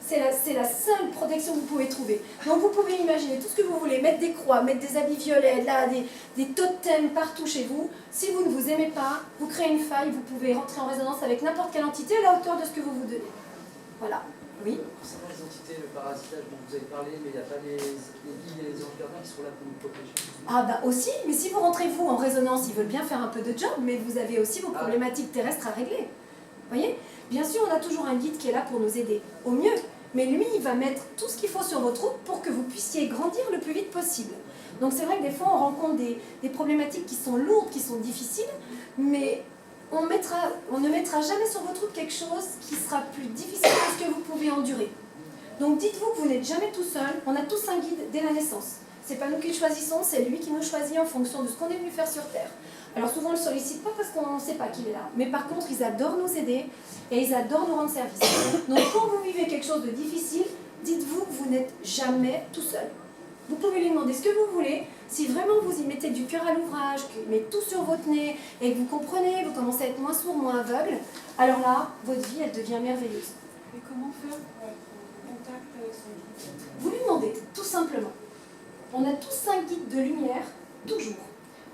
Speaker 1: c'est la seule protection que vous pouvez trouver. Donc vous pouvez imaginer tout ce que vous voulez, mettre des croix, mettre des habits violets, là, des totems partout chez vous. Si vous ne vous aimez pas, vous créez une faille, vous pouvez rentrer en résonance avec n'importe quelle entité à la hauteur de ce que vous vous donnez. Voilà. Oui.
Speaker 3: Concernant les entités, le parasitage dont vous avez parlé, mais il n'y a pas les guides et les anges gardiens qui sont là pour nous protéger.
Speaker 1: Ah bah aussi, mais si vous rentrez vous en résonance, ils veulent bien faire un peu de job, mais vous avez aussi vos problématiques terrestres à régler. Vous voyez? Bien sûr, on a toujours un guide qui est là pour nous aider, au mieux. Mais lui, il va mettre tout ce qu'il faut sur votre route pour que vous puissiez grandir le plus vite possible. Donc c'est vrai que des fois, on rencontre des problématiques qui sont lourdes, qui sont difficiles, mais on ne mettra jamais sur votre route quelque chose qui sera plus difficile que ce que vous pouvez endurer. Donc dites-vous que vous n'êtes jamais tout seul, on a tous un guide dès la naissance. C'est pas nous qui le choisissons, c'est lui qui nous choisit en fonction de ce qu'on est venu faire sur Terre. Alors souvent on ne le sollicite pas parce qu'on ne sait pas qu'il est là. Mais par contre, ils adorent nous aider et ils adorent nous rendre service. Donc quand vous vivez quelque chose de difficile, dites-vous que vous n'êtes jamais tout seul. Vous pouvez lui demander ce que vous voulez. Si vraiment vous y mettez du cœur à l'ouvrage, qu'il met tout sur votre nez et que vous comprenez, vous commencez à être moins sourd, moins aveugle, alors là, votre vie, elle devient merveilleuse.
Speaker 2: Et comment faire pour être en contact avec son guide?
Speaker 1: Vous lui demandez, tout simplement. On a tous un guide de lumière, toujours.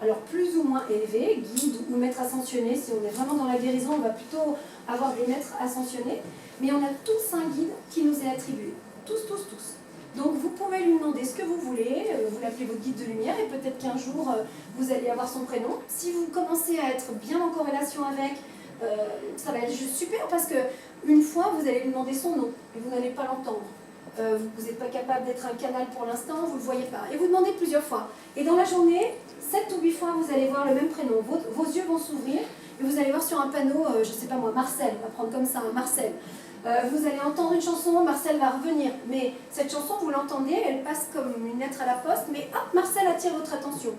Speaker 1: Alors plus ou moins élevé, guide ou maître ascensionné. Si on est vraiment dans la guérison, on va plutôt avoir des maîtres ascensionnés. Mais on a tous un guide qui nous est attribué. Tous, tous, tous. Donc vous pouvez lui demander ce que vous voulez, vous l'appelez votre guide de lumière et peut-être qu'un jour vous allez avoir son prénom. Si vous commencez à être bien en corrélation avec, ça va être juste super parce que une fois vous allez lui demander son nom et vous n'allez pas l'entendre. Vous n'êtes pas capable d'être un canal pour l'instant, vous ne le voyez pas. Et vous demandez plusieurs fois. Et dans la journée, 7 ou 8 fois, vous allez voir le même prénom. Vos yeux vont s'ouvrir et vous allez voir sur un panneau, je ne sais pas moi, Marcel, on va prendre comme ça, Marcel. Vous allez entendre une chanson, Marcel va revenir. Mais cette chanson, vous l'entendez, elle passe comme une lettre à la poste, mais hop, Marcel attire votre attention.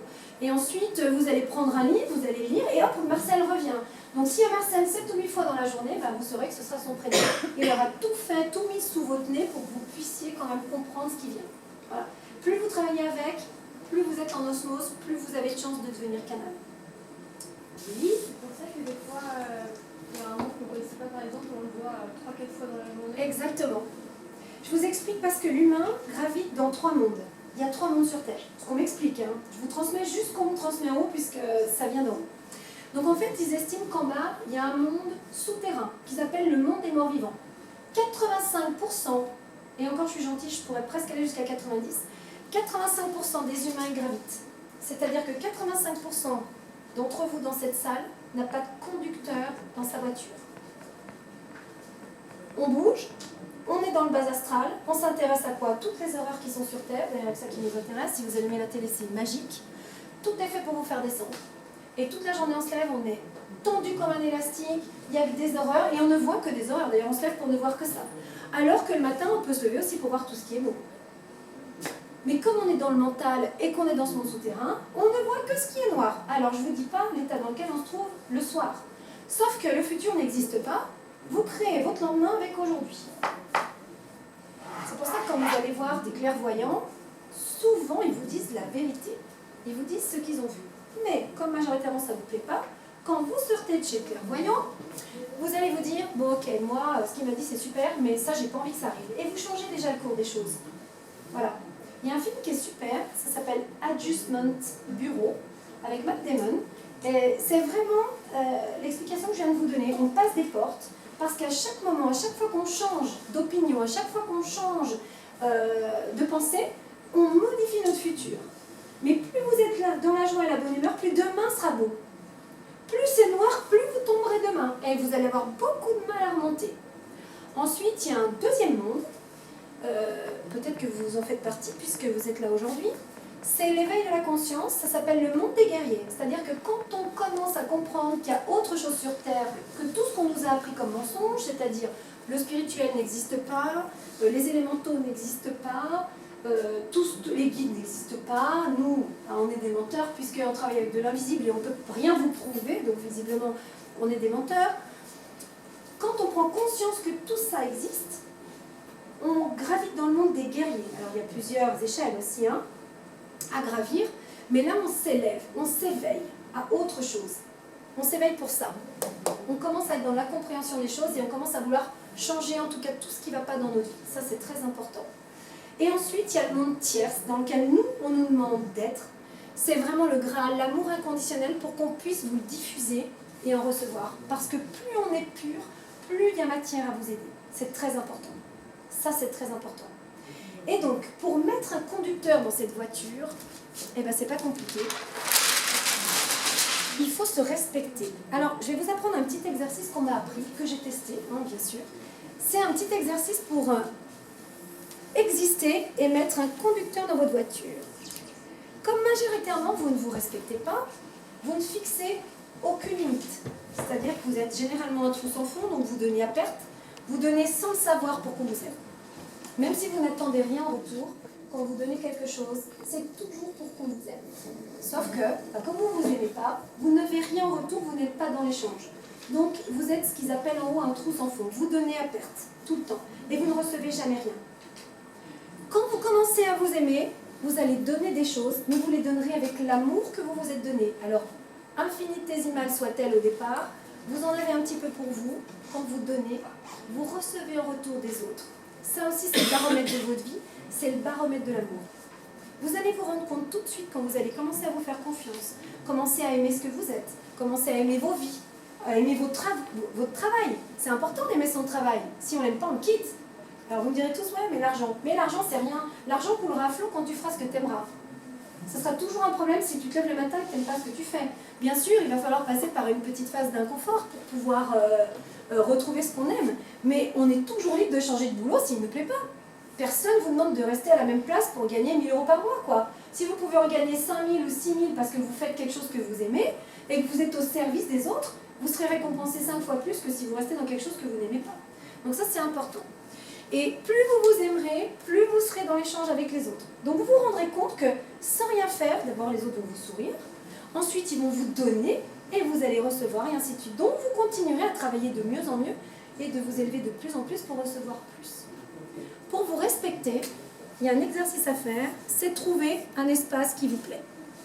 Speaker 1: Et ensuite, vous allez prendre un livre, vous allez lire, et hop, Marcel revient. Donc s'il y a Marcel 7 ou 8 fois dans la journée, ben, vous saurez que ce sera son prénom. Il aura tout fait, tout mis sous votre nez pour que vous puissiez quand même comprendre ce qui vient. Voilà. Plus vous travaillez avec, plus vous êtes en osmose, plus vous avez de chances de devenir canal. Oui.
Speaker 2: C'est pour ça que des fois, il y a un mot qu'on ne connaissait pas, par exemple, on le voit 3-4 fois dans la journée.
Speaker 1: Exactement. Je vous explique parce que l'humain gravite dans 3 mondes. Il y a 3 mondes sur Terre. Ce qu'on m'explique, hein. Je vous transmets juste ce qu'on me transmet en haut puisque ça vient d'en haut. Donc en fait, ils estiment qu'en bas, il y a un monde souterrain qu'ils appellent le monde des morts vivants. 85%, et encore je suis gentille, je pourrais presque aller jusqu'à 90%, 85% des humains y gravitent. C'est-à-dire que 85% d'entre vous dans cette salle n'a pas de conducteur dans sa voiture. On bouge, on est dans le bas astral, on s'intéresse à quoi? Toutes les horreurs qui sont sur Terre, d'ailleurs c'est ça qui nous intéresse, si vous allumez la télé c'est magique. Tout est fait pour vous faire descendre. Et toute la journée on se lève, on est tendu comme un élastique, il y a des horreurs, et on ne voit que des horreurs, d'ailleurs on se lève pour ne voir que ça. Alors que le matin on peut se lever aussi pour voir tout ce qui est beau. Mais comme on est dans le mental et qu'on est dans ce monde souterrain, on ne voit que ce qui est noir. Alors je ne vous dis pas l'état dans lequel on se trouve le soir. Sauf que le futur n'existe pas, vous créez votre lendemain avec aujourd'hui. C'est pour ça que quand vous allez voir des clairvoyants, souvent ils vous disent la vérité. Ils vous disent ce qu'ils ont vu. Mais comme majoritairement ça ne vous plaît pas, quand vous sortez de chez le clairvoyant, vous allez vous dire, bon ok, moi ce qu'il m'a dit c'est super, mais ça j'ai pas envie que ça arrive. Et vous changez déjà le cours des choses. Voilà. Il y a un film qui est super, ça s'appelle Adjustment Bureau, avec Matt Damon. Et c'est vraiment l'explication que je viens de vous donner. On passe des portes, parce qu'à chaque moment, à chaque fois qu'on change d'opinion, à chaque fois qu'on change de pensée, on modifie notre futur. Mais plus vous êtes là, dans la joie et la bonne humeur, plus demain sera beau. Plus c'est noir, plus vous tomberez demain. Et vous allez avoir beaucoup de mal à remonter. Ensuite, il y a un deuxième monde. Peut-être que vous en faites partie puisque vous êtes là aujourd'hui. C'est l'éveil de la conscience. Ça s'appelle le monde des guerriers. C'est-à-dire que quand on commence commence à comprendre qu'il y a autre chose sur Terre que tout ce qu'on nous a appris comme mensonge, c'est-à-dire le spirituel n'existe pas, les élémentaux n'existent pas, tous les guides n'existent pas, nous, on est des menteurs puisqu'on travaille avec de l'invisible et on ne peut rien vous prouver, donc visiblement on est des menteurs. Quand on prend conscience que tout ça existe, on gravite dans le monde des guerriers. Alors il y a plusieurs échelles aussi à gravir, mais là on s'élève, on s'éveille à autre chose. On s'éveille pour ça. On commence à être dans la compréhension des choses et on commence à vouloir changer en tout cas tout ce qui ne va pas dans notre vie. Ça c'est très important. Et ensuite il y a le monde tierce dans lequel nous, on nous demande d'être. C'est vraiment le Graal, l'amour inconditionnel pour qu'on puisse vous le diffuser et en recevoir. Parce que plus on est pur, plus il y a matière à vous aider. C'est très important. Ça, c'est très important. Et donc, pour mettre un conducteur dans cette voiture, eh ben, c'est pas compliqué. Il faut se respecter. Alors, je vais vous apprendre un petit exercice qu'on m'a appris, que j'ai testé, bien sûr. C'est un petit exercice pour exister et mettre un conducteur dans votre voiture. Comme majoritairement, vous ne vous respectez pas, vous ne fixez aucune limite. C'est-à-dire que vous êtes généralement un trou sans fond, donc vous donnez à perte. Vous donnez sans le savoir pour qu'on vous aime. Même si vous n'attendez rien en retour, quand vous donnez quelque chose, c'est toujours pour qu'on vous aime. Sauf que, comme vous ne vous aimez pas, vous n'avez rien en retour, vous n'êtes pas dans l'échange. Donc, vous êtes ce qu'ils appellent en haut un trou sans fond. Vous donnez à perte, tout le temps. Et vous ne recevez jamais rien. Quand vous commencez à vous aimer, vous allez donner des choses, mais vous les donnerez avec l'amour que vous vous êtes donné. Alors, infinitésimale soit-elle au départ, vous en avez un petit peu pour vous. Quand vous donnez, vous recevez en retour des autres. Ça aussi, c'est le baromètre de votre vie, c'est le baromètre de l'amour. Vous allez vous rendre compte tout de suite quand vous allez commencer à vous faire confiance, commencer à aimer ce que vous êtes, commencer à aimer vos vies, à aimer votre travail. C'est important d'aimer son travail. Si on n'aime pas, on quitte. Alors vous me direz tous, ouais, mais l'argent c'est rien. L'argent coulera à flot quand tu feras ce que tu aimeras. Ce sera toujours un problème si tu te lèves le matin et que tu n'aimes pas ce que tu fais. Bien sûr, il va falloir passer par une petite phase d'inconfort pour pouvoir retrouver ce qu'on aime. Mais on est toujours libre de changer de boulot s'il ne plaît pas. Personne ne vous demande de rester à la même place pour gagner 1 000 € par mois, quoi. Si vous pouvez en gagner 5 000 ou 6 000 parce que vous faites quelque chose que vous aimez et que vous êtes au service des autres, vous serez récompensé 5 fois plus que si vous restez dans quelque chose que vous n'aimez pas. Donc ça, c'est important. Et plus vous vous aimerez, plus vous serez dans l'échange avec les autres. Donc vous vous rendrez compte que sans rien faire, d'abord les autres vont vous sourire, ensuite ils vont vous donner et vous allez recevoir et ainsi de suite. Donc vous continuerez à travailler de mieux en mieux et de vous élever de plus en plus pour recevoir plus. Pour vous respecter, il y a un exercice à faire, c'est trouver un espace qui vous plaît,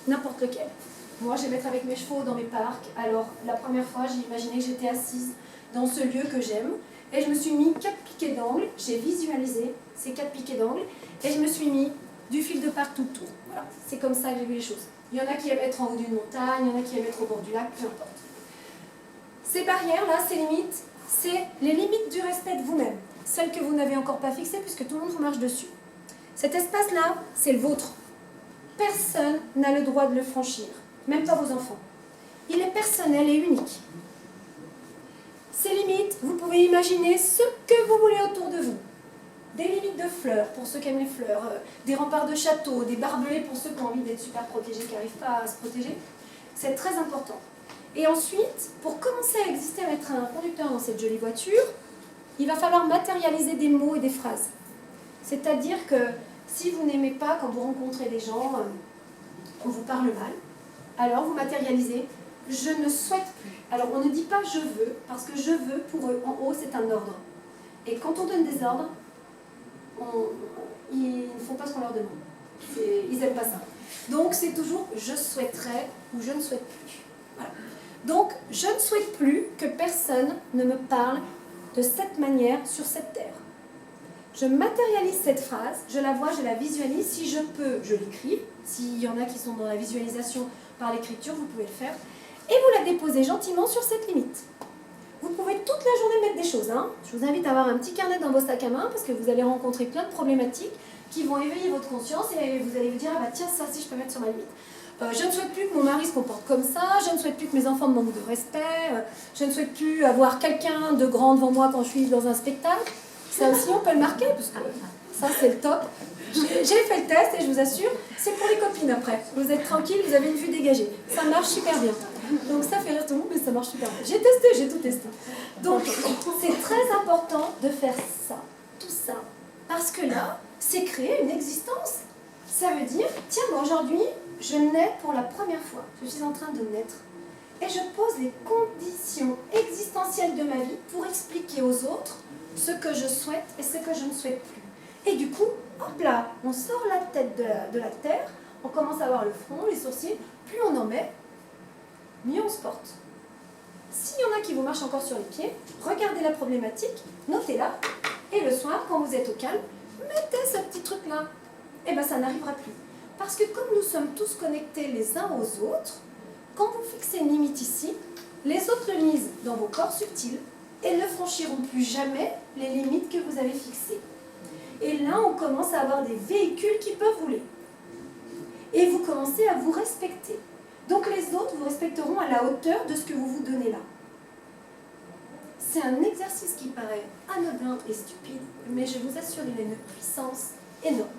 Speaker 1: n'importe lequel. Moi, je vais mettre avec mes chevaux dans mes parcs. Alors, la première fois, j'ai imaginé que j'étais assise dans ce lieu que j'aime. Et je me suis mis 4 piquets d'angle. J'ai visualisé ces 4 piquets d'angle. Et je me suis mis du fil de partout autour. Voilà, c'est comme ça que j'ai vu les choses. Il y en a qui aiment être en haut d'une montagne, il y en a qui aiment être au bord du lac, peu importe. Ces barrières-là, ces limites, c'est les limites du respect de vous-même. Celles que vous n'avez encore pas fixées puisque tout le monde vous marche dessus. Cet espace-là, c'est le vôtre. Personne n'a le droit de le franchir. Même pas vos enfants. Il est personnel et unique. Ces limites, vous pouvez imaginer ce que vous voulez autour de vous. Des limites de fleurs, pour ceux qui aiment les fleurs, des remparts de châteaux, des barbelés pour ceux qui ont envie d'être super protégés, qui n'arrivent pas à se protéger. C'est très important. Et ensuite, pour commencer à exister, à mettre un conducteur dans cette jolie voiture, il va falloir matérialiser des mots et des phrases. C'est-à-dire que si vous n'aimez pas, quand vous rencontrez des gens, on vous parle mal, alors vous matérialisez « je ne souhaite plus ». Alors on ne dit pas « je veux », parce que « je veux » pour eux, en haut, c'est un ordre. Et quand on donne des ordres, ils ne font pas ce qu'on leur demande. Ils n'aiment pas ça. Donc c'est toujours « je souhaiterais » ou « je ne souhaite plus ». Voilà. Donc je ne souhaite plus que personne ne me parle de cette manière sur cette terre. Je matérialise cette phrase, je la vois, je la visualise. Si je peux, je l'écris. S'il y en a qui sont dans la visualisation par l'écriture, vous pouvez le faire. Et vous la déposez gentiment sur cette limite. Vous pouvez toute la journée mettre des choses. Je vous invite à avoir un petit carnet dans vos sacs à main parce que vous allez rencontrer plein de problématiques qui vont éveiller votre conscience et vous allez vous dire « ah bah tiens, ça, si je peux mettre sur ma limite ». Je ne souhaite plus que mon mari se comporte comme ça, je ne souhaite plus que mes enfants me manquent de respect, je ne souhaite plus avoir quelqu'un de grand devant moi quand je suis dans un spectacle. Ça aussi, on peut le marquer, parce que ça, c'est le top. J'ai fait le test et je vous assure, c'est pour les copines après. Vous êtes tranquille, vous avez une vue dégagée. Ça marche super bien. Donc ça fait rire tout le monde, mais ça marche super bien. J'ai testé, j'ai tout testé. Donc c'est très important de faire ça, tout ça. Parce que là, c'est créer une existence. Ça veut dire, tiens, moi aujourd'hui, je nais pour la première fois. Je suis en train de naître. Et je pose les conditions existentielles de ma vie pour expliquer aux autres ce que je souhaite et ce que je ne souhaite plus. Et du coup, hop là, on sort la tête de la terre, on commence à avoir le front, les sourcils, plus on en met, mieux on se porte. S'il y en a qui vous marchent encore sur les pieds, regardez la problématique, notez-la, et le soir, quand vous êtes au calme, mettez ce petit truc-là. Et bien ça n'arrivera plus. Parce que comme nous sommes tous connectés les uns aux autres, quand vous fixez une limite ici, les autres le lisent dans vos corps subtils et ne franchiront plus jamais les limites que vous avez fixées. Et là, on commence à avoir des véhicules qui peuvent rouler. Et vous commencez à vous respecter. Donc les autres vous respecteront à la hauteur de ce que vous vous donnez là. C'est un exercice qui paraît anodin et stupide, mais je vous assure, il a une puissance énorme.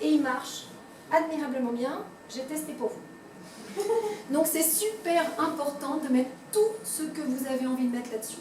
Speaker 1: Et il marche admirablement bien. J'ai testé pour vous. Donc c'est super important de mettre tout ce que vous avez envie de mettre là-dessus.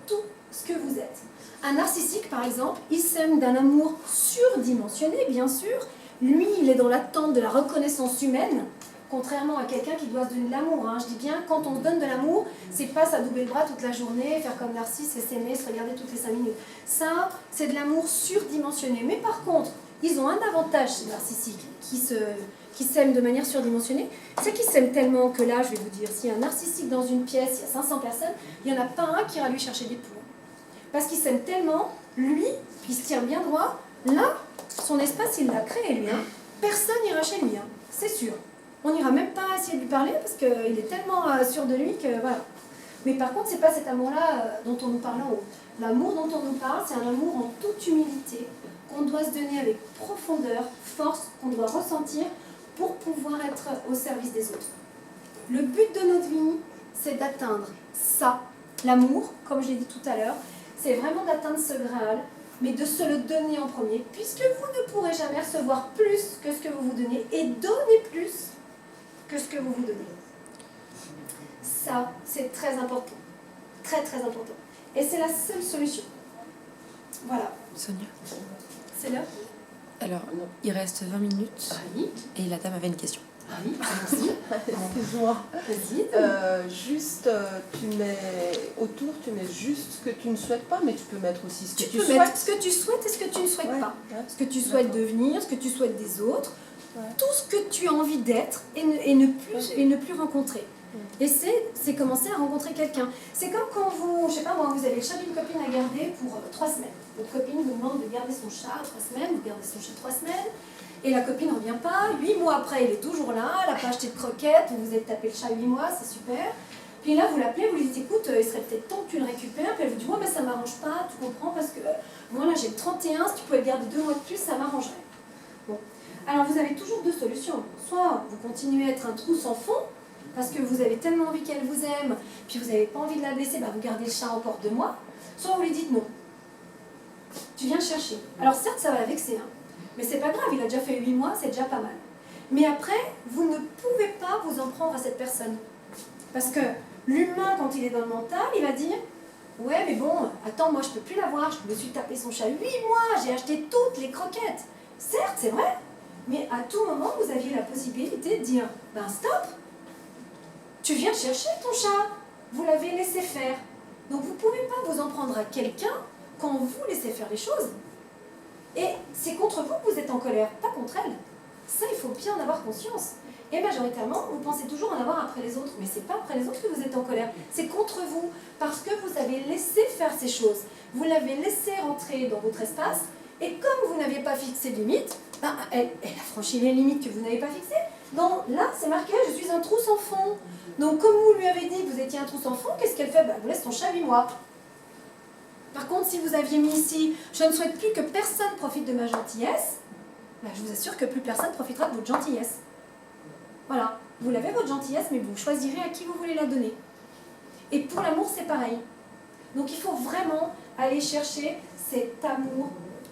Speaker 1: Tout ce que vous êtes. Un narcissique, par exemple, il s'aime d'un amour surdimensionné, bien sûr. Lui, il est dans l'attente de la reconnaissance humaine, contrairement à quelqu'un qui doit se donner de l'amour. Hein. Je dis bien, quand on se donne de l'amour, c'est pas s'adouber le bras toute la journée, faire comme Narcisse et s'aimer, se regarder toutes les 5 minutes. Ça, c'est de l'amour surdimensionné. Mais par contre, ils ont un avantage, ces narcissiques, qui s'aiment de manière surdimensionnée, c'est qu'ils s'aiment tellement que là, je vais vous dire, s'il y a un narcissique dans une pièce, il y a 500 personnes, il n'y en a pas un qui ira lui chercher des poux. Parce qu'il s'aime tellement, lui, puis il se tient bien droit, là, son espace, il l'a créé, lui. Hein. Personne n'ira chez lui, hein. C'est sûr. On n'ira même pas essayer de lui parler parce qu'il est tellement sûr de lui que voilà. Mais par contre, c'est pas cet amour-là dont on nous parle en haut. L'amour dont on nous parle, c'est un amour en toute humilité, qu'on doit se donner avec profondeur, force, qu'on doit ressentir pour pouvoir être au service des autres. Le but de notre vie, c'est d'atteindre ça, l'amour, comme je l'ai dit tout à l'heure, c'est vraiment d'atteindre ce Graal, mais de se le donner en premier, puisque vous ne pourrez jamais recevoir plus que ce que vous vous donnez et donner plus que ce que vous vous donnez. Ça, c'est très important. Très, très important. Et c'est la seule solution. Voilà.
Speaker 4: Sonia.
Speaker 1: C'est là.
Speaker 4: Alors, il reste 20 minutes
Speaker 1: Oui.
Speaker 4: et la dame avait une question.
Speaker 1: Oui, merci.
Speaker 5: Excuse-moi.
Speaker 1: Vas-y.
Speaker 5: Juste, tu mets autour, tu mets juste ce que tu ne souhaites pas, mais tu peux mettre aussi ce que tu
Speaker 1: peux
Speaker 5: souhaites.
Speaker 1: mettre ce que tu souhaites et ce que tu ne souhaites
Speaker 5: Ouais,
Speaker 1: pas.
Speaker 5: ouais.
Speaker 1: Ce que tu souhaites devenir, ce que tu souhaites des autres,
Speaker 5: Ouais.
Speaker 1: tout ce que tu as envie d'être et ne plus rencontrer. Et c'est commencer à rencontrer quelqu'un. C'est comme quand vous, je sais pas moi, vous avez le chat d'une copine à garder pour 3 semaines. Votre copine vous demande de garder son chat 3 semaines, vous gardez son chat 3 semaines, et la copine ne revient pas. 8 mois après, il est toujours là, elle n'a pas acheté de croquettes, vous vous êtes tapé le chat 8 mois, c'est super. Puis là, vous l'appelez, vous lui dites, écoute, il serait peut-être temps que tu le récupères. Puis elle vous dit, ouais, mais ça ne m'arrange pas, tu comprends, parce que moi là j'ai le 31, si tu pouvais le garder 2 mois de plus, ça m'arrangerait. Bon. Alors vous avez toujours 2 solutions. Soit vous continuez à être un trou sans fond, parce que vous avez tellement envie qu'elle vous aime, puis vous n'avez pas envie de la blesser, bah vous gardez le chat encore 2 mois. Soit vous lui dites non. Tu viens le chercher. Alors certes, ça va la vexer, hein, mais c'est pas grave, il a déjà fait 8 mois, c'est déjà pas mal. Mais après, vous ne pouvez pas vous en prendre à cette personne. Parce que l'humain, quand il est dans le mental, il va dire « Ouais, mais bon, attends, moi je peux plus l'avoir, je me suis tapé son chat 8 mois, j'ai acheté toutes les croquettes. » Certes, c'est vrai, mais à tout moment, vous aviez la possibilité de dire « Ben stop, tu viens chercher ton chat, vous l'avez laissé faire. » Donc vous ne pouvez pas vous en prendre à quelqu'un quand vous laissez faire les choses. Et c'est contre vous que vous êtes en colère, pas contre elle. Ça, il faut bien en avoir conscience. Et majoritairement, vous pensez toujours en avoir après les autres. Mais ce n'est pas après les autres que vous êtes en colère. C'est contre vous. Parce que vous avez laissé faire ces choses. Vous l'avez laissé rentrer dans votre espace. Et comme vous n'aviez pas fixé de limite, ben, elle a franchi les limites que vous n'avez pas fixées. Donc là, c'est marqué, je suis un trou sans fond. Donc comme vous lui avez dit que vous étiez un trou sans fond, qu'est-ce qu'elle fait? Ben, elle vous laisse son chat 8 mois. Par contre, si vous aviez mis ici, je ne souhaite plus que personne profite de ma gentillesse, ben, je vous assure que plus personne profitera de votre gentillesse. Voilà, vous l'avez votre gentillesse, mais vous choisirez à qui vous voulez la donner. Et pour l'amour, c'est pareil. Donc il faut vraiment aller chercher cet amour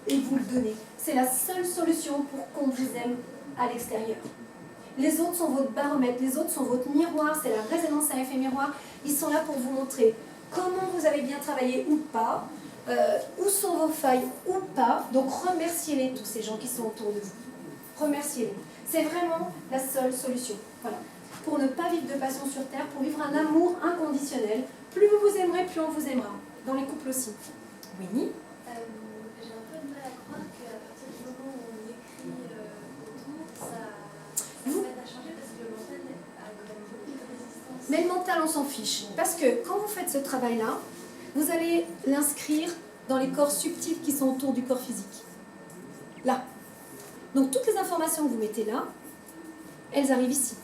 Speaker 1: et vous le donner. C'est la seule solution pour qu'on vous aime à l'extérieur. Les autres sont votre baromètre, les autres sont votre miroir, c'est la résonance AF effet miroir, ils sont là pour vous montrer comment vous avez bien travaillé ou pas, où sont vos failles ou pas. Donc remerciez-les, tous ces gens qui sont autour de vous. Remerciez-les. C'est vraiment la seule solution. Voilà. Pour ne pas vivre de passion sur terre, pour vivre un amour inconditionnel. Plus vous vous aimerez, plus on vous aimera. Dans les couples aussi. Oui.
Speaker 2: J'ai un peu de mal à croire qu'à partir du moment où on écrit autour, ça m'aide à changer parce que le mental a quand même beaucoup de résistance.
Speaker 1: Mais le mental, on s'en fiche. Parce que quand vous faites ce travail-là, vous allez l'inscrire dans les corps subtils qui sont autour du corps physique. Là. Donc toutes les informations que vous mettez là, elles arrivent ici.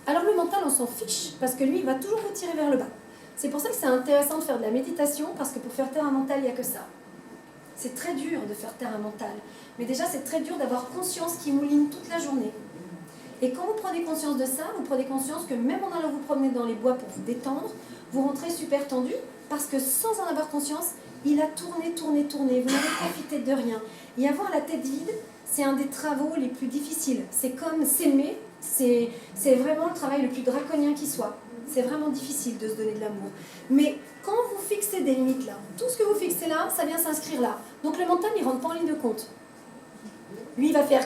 Speaker 1: Alors le mental, on s'en fiche, parce que lui, il va toujours vous tirer vers le bas. C'est pour ça que c'est intéressant de faire de la méditation, parce que pour faire taire un mental, il n'y a que ça. C'est très dur de faire taire un mental. Mais déjà, c'est très dur d'avoir conscience qui mouline toute la journée. Et quand vous prenez conscience de ça, vous prenez conscience que même en allant vous promener dans les bois pour vous détendre, vous rentrez super tendu, parce que sans en avoir conscience, il a tourné, tourné, tourné. Vous n'avez profité de rien. Et avoir la tête vide, c'est un des travaux les plus difficiles. C'est comme s'aimer, c'est vraiment le travail le plus draconien qui soit. C'est vraiment difficile de se donner de l'amour. Mais quand vous fixez des limites là, tout ce que vous fixez là, ça vient s'inscrire là. Donc le mental, il ne rentre pas en ligne de compte. Lui, il va faire...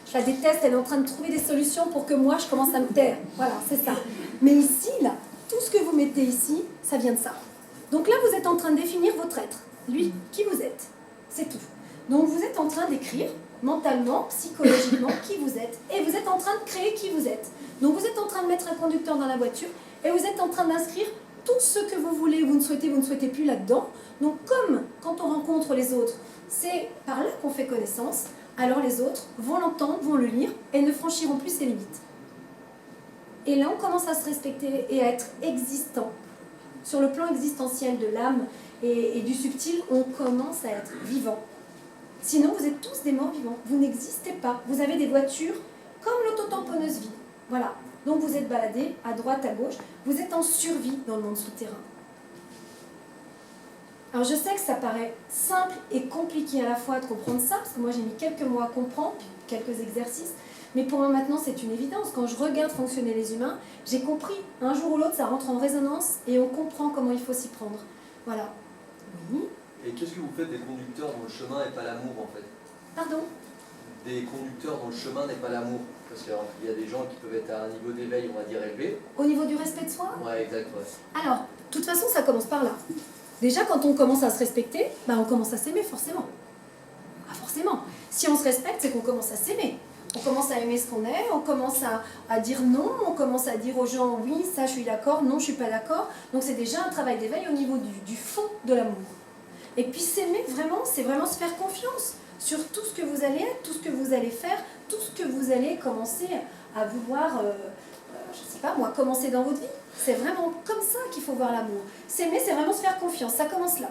Speaker 1: Je la déteste, elle est en train de trouver des solutions pour que moi, je commence à me taire. Voilà, c'est ça. Mais ici, là, tout ce que vous mettez ici, ça vient de ça. Donc là, vous êtes en train de définir votre être. Lui, qui vous êtes. C'est tout. Donc vous êtes en train d'écrire, mentalement, psychologiquement, qui vous êtes. Et vous êtes en train de créer qui vous êtes. Donc vous êtes en train de mettre un conducteur dans la voiture et vous êtes en train d'inscrire tout ce que vous voulez, vous ne souhaitez plus là-dedans. Donc comme quand on rencontre les autres, c'est par là qu'on fait connaissance, alors les autres vont l'entendre, vont le lire et ne franchiront plus ses limites. Et là, on commence à se respecter et à être existant. Sur le plan existentiel de l'âme et du subtil, on commence à être vivant. Sinon, vous êtes tous des morts vivants. Vous n'existez pas. Vous avez des voitures comme l'autotamponneuse vie. Voilà. Donc vous êtes baladés à droite, à gauche. Vous êtes en survie dans le monde souterrain. Alors je sais que ça paraît simple et compliqué à la fois de comprendre ça, parce que moi j'ai mis quelques mois à comprendre, quelques exercices. Mais pour moi maintenant c'est une évidence. Quand je regarde fonctionner les humains, j'ai compris. Un jour ou l'autre ça rentre en résonance et on comprend comment il faut s'y prendre. Voilà. Oui.
Speaker 6: Et qu'est-ce que vous faites des conducteurs dont le chemin n'est pas l'amour en fait?
Speaker 1: Pardon?
Speaker 6: Des conducteurs dont le chemin n'est pas l'amour. Parce qu'il y a des gens qui peuvent être à un niveau d'éveil, on va dire, élevé.
Speaker 1: Au niveau du respect de soi?
Speaker 6: Ouais, exact, ouais.
Speaker 1: Alors, de toute façon ça commence par là. Déjà quand on commence à se respecter, on commence à s'aimer forcément. Ah, forcément. Si on se respecte, c'est qu'on commence à s'aimer. On commence à aimer ce qu'on est, on commence à dire non, on commence à dire aux gens oui, ça je suis d'accord, non je suis pas d'accord. Donc c'est déjà un travail d'éveil au niveau du fond de l'amour. Et puis s'aimer vraiment, c'est vraiment se faire confiance sur tout ce que vous allez être, tout ce que vous allez faire, tout ce que vous allez commencer à vouloir, je sais pas moi, commencer dans votre vie. C'est vraiment comme ça qu'il faut voir l'amour. S'aimer, c'est vraiment se faire confiance, ça commence là.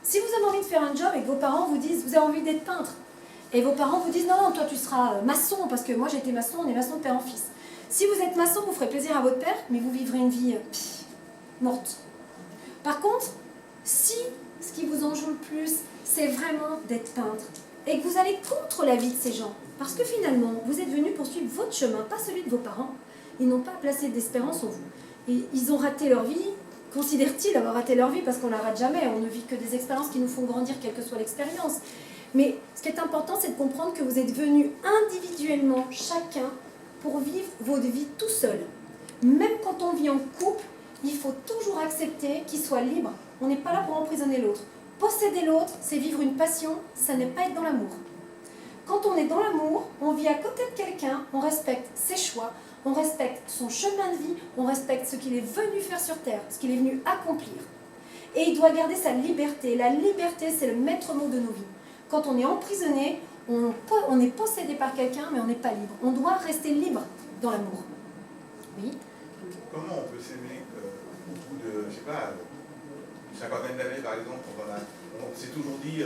Speaker 1: Si vous avez envie de faire un job et que vos parents vous disent, vous avez envie d'être peintre, et vos parents vous disent, non, non, toi tu seras maçon, parce que moi j'ai été maçon, on est maçon de père en fils. Si vous êtes maçon, vous ferez plaisir à votre père, mais vous vivrez une vie morte. Par contre, si ce qui vous enjoue le plus, c'est vraiment d'être peintre, et que vous allez contre la vie de ces gens, parce que finalement, vous êtes venu poursuivre votre chemin, pas celui de vos parents, ils n'ont pas placé d'espérance en vous. Et ils ont raté leur vie. Considèrent-ils avoir raté leur vie? Parce qu'on ne la rate jamais, on ne vit que des expériences qui nous font grandir, quelle que soit l'expérience. Mais ce qui est important, c'est de comprendre que vous êtes venus individuellement, chacun, pour vivre votre vie tout seul. Même quand on vit en couple, il faut toujours accepter qu'il soit libre. On n'est pas là pour emprisonner l'autre. Posséder l'autre, c'est vivre une passion, ça n'est pas être dans l'amour. Quand on est dans l'amour, on vit à côté de quelqu'un, on respecte ses choix, on respecte son chemin de vie, on respecte ce qu'il est venu faire sur Terre, ce qu'il est venu accomplir. Et il doit garder sa liberté. La liberté, c'est le maître mot de nos vies. Quand on est emprisonné, on est possédé par quelqu'un, mais on n'est pas libre. On doit rester libre dans l'amour. Oui.
Speaker 7: Comment on peut s'aimer au bout de, je sais pas, une cinquantaine d'années par exemple, on s'est toujours dit,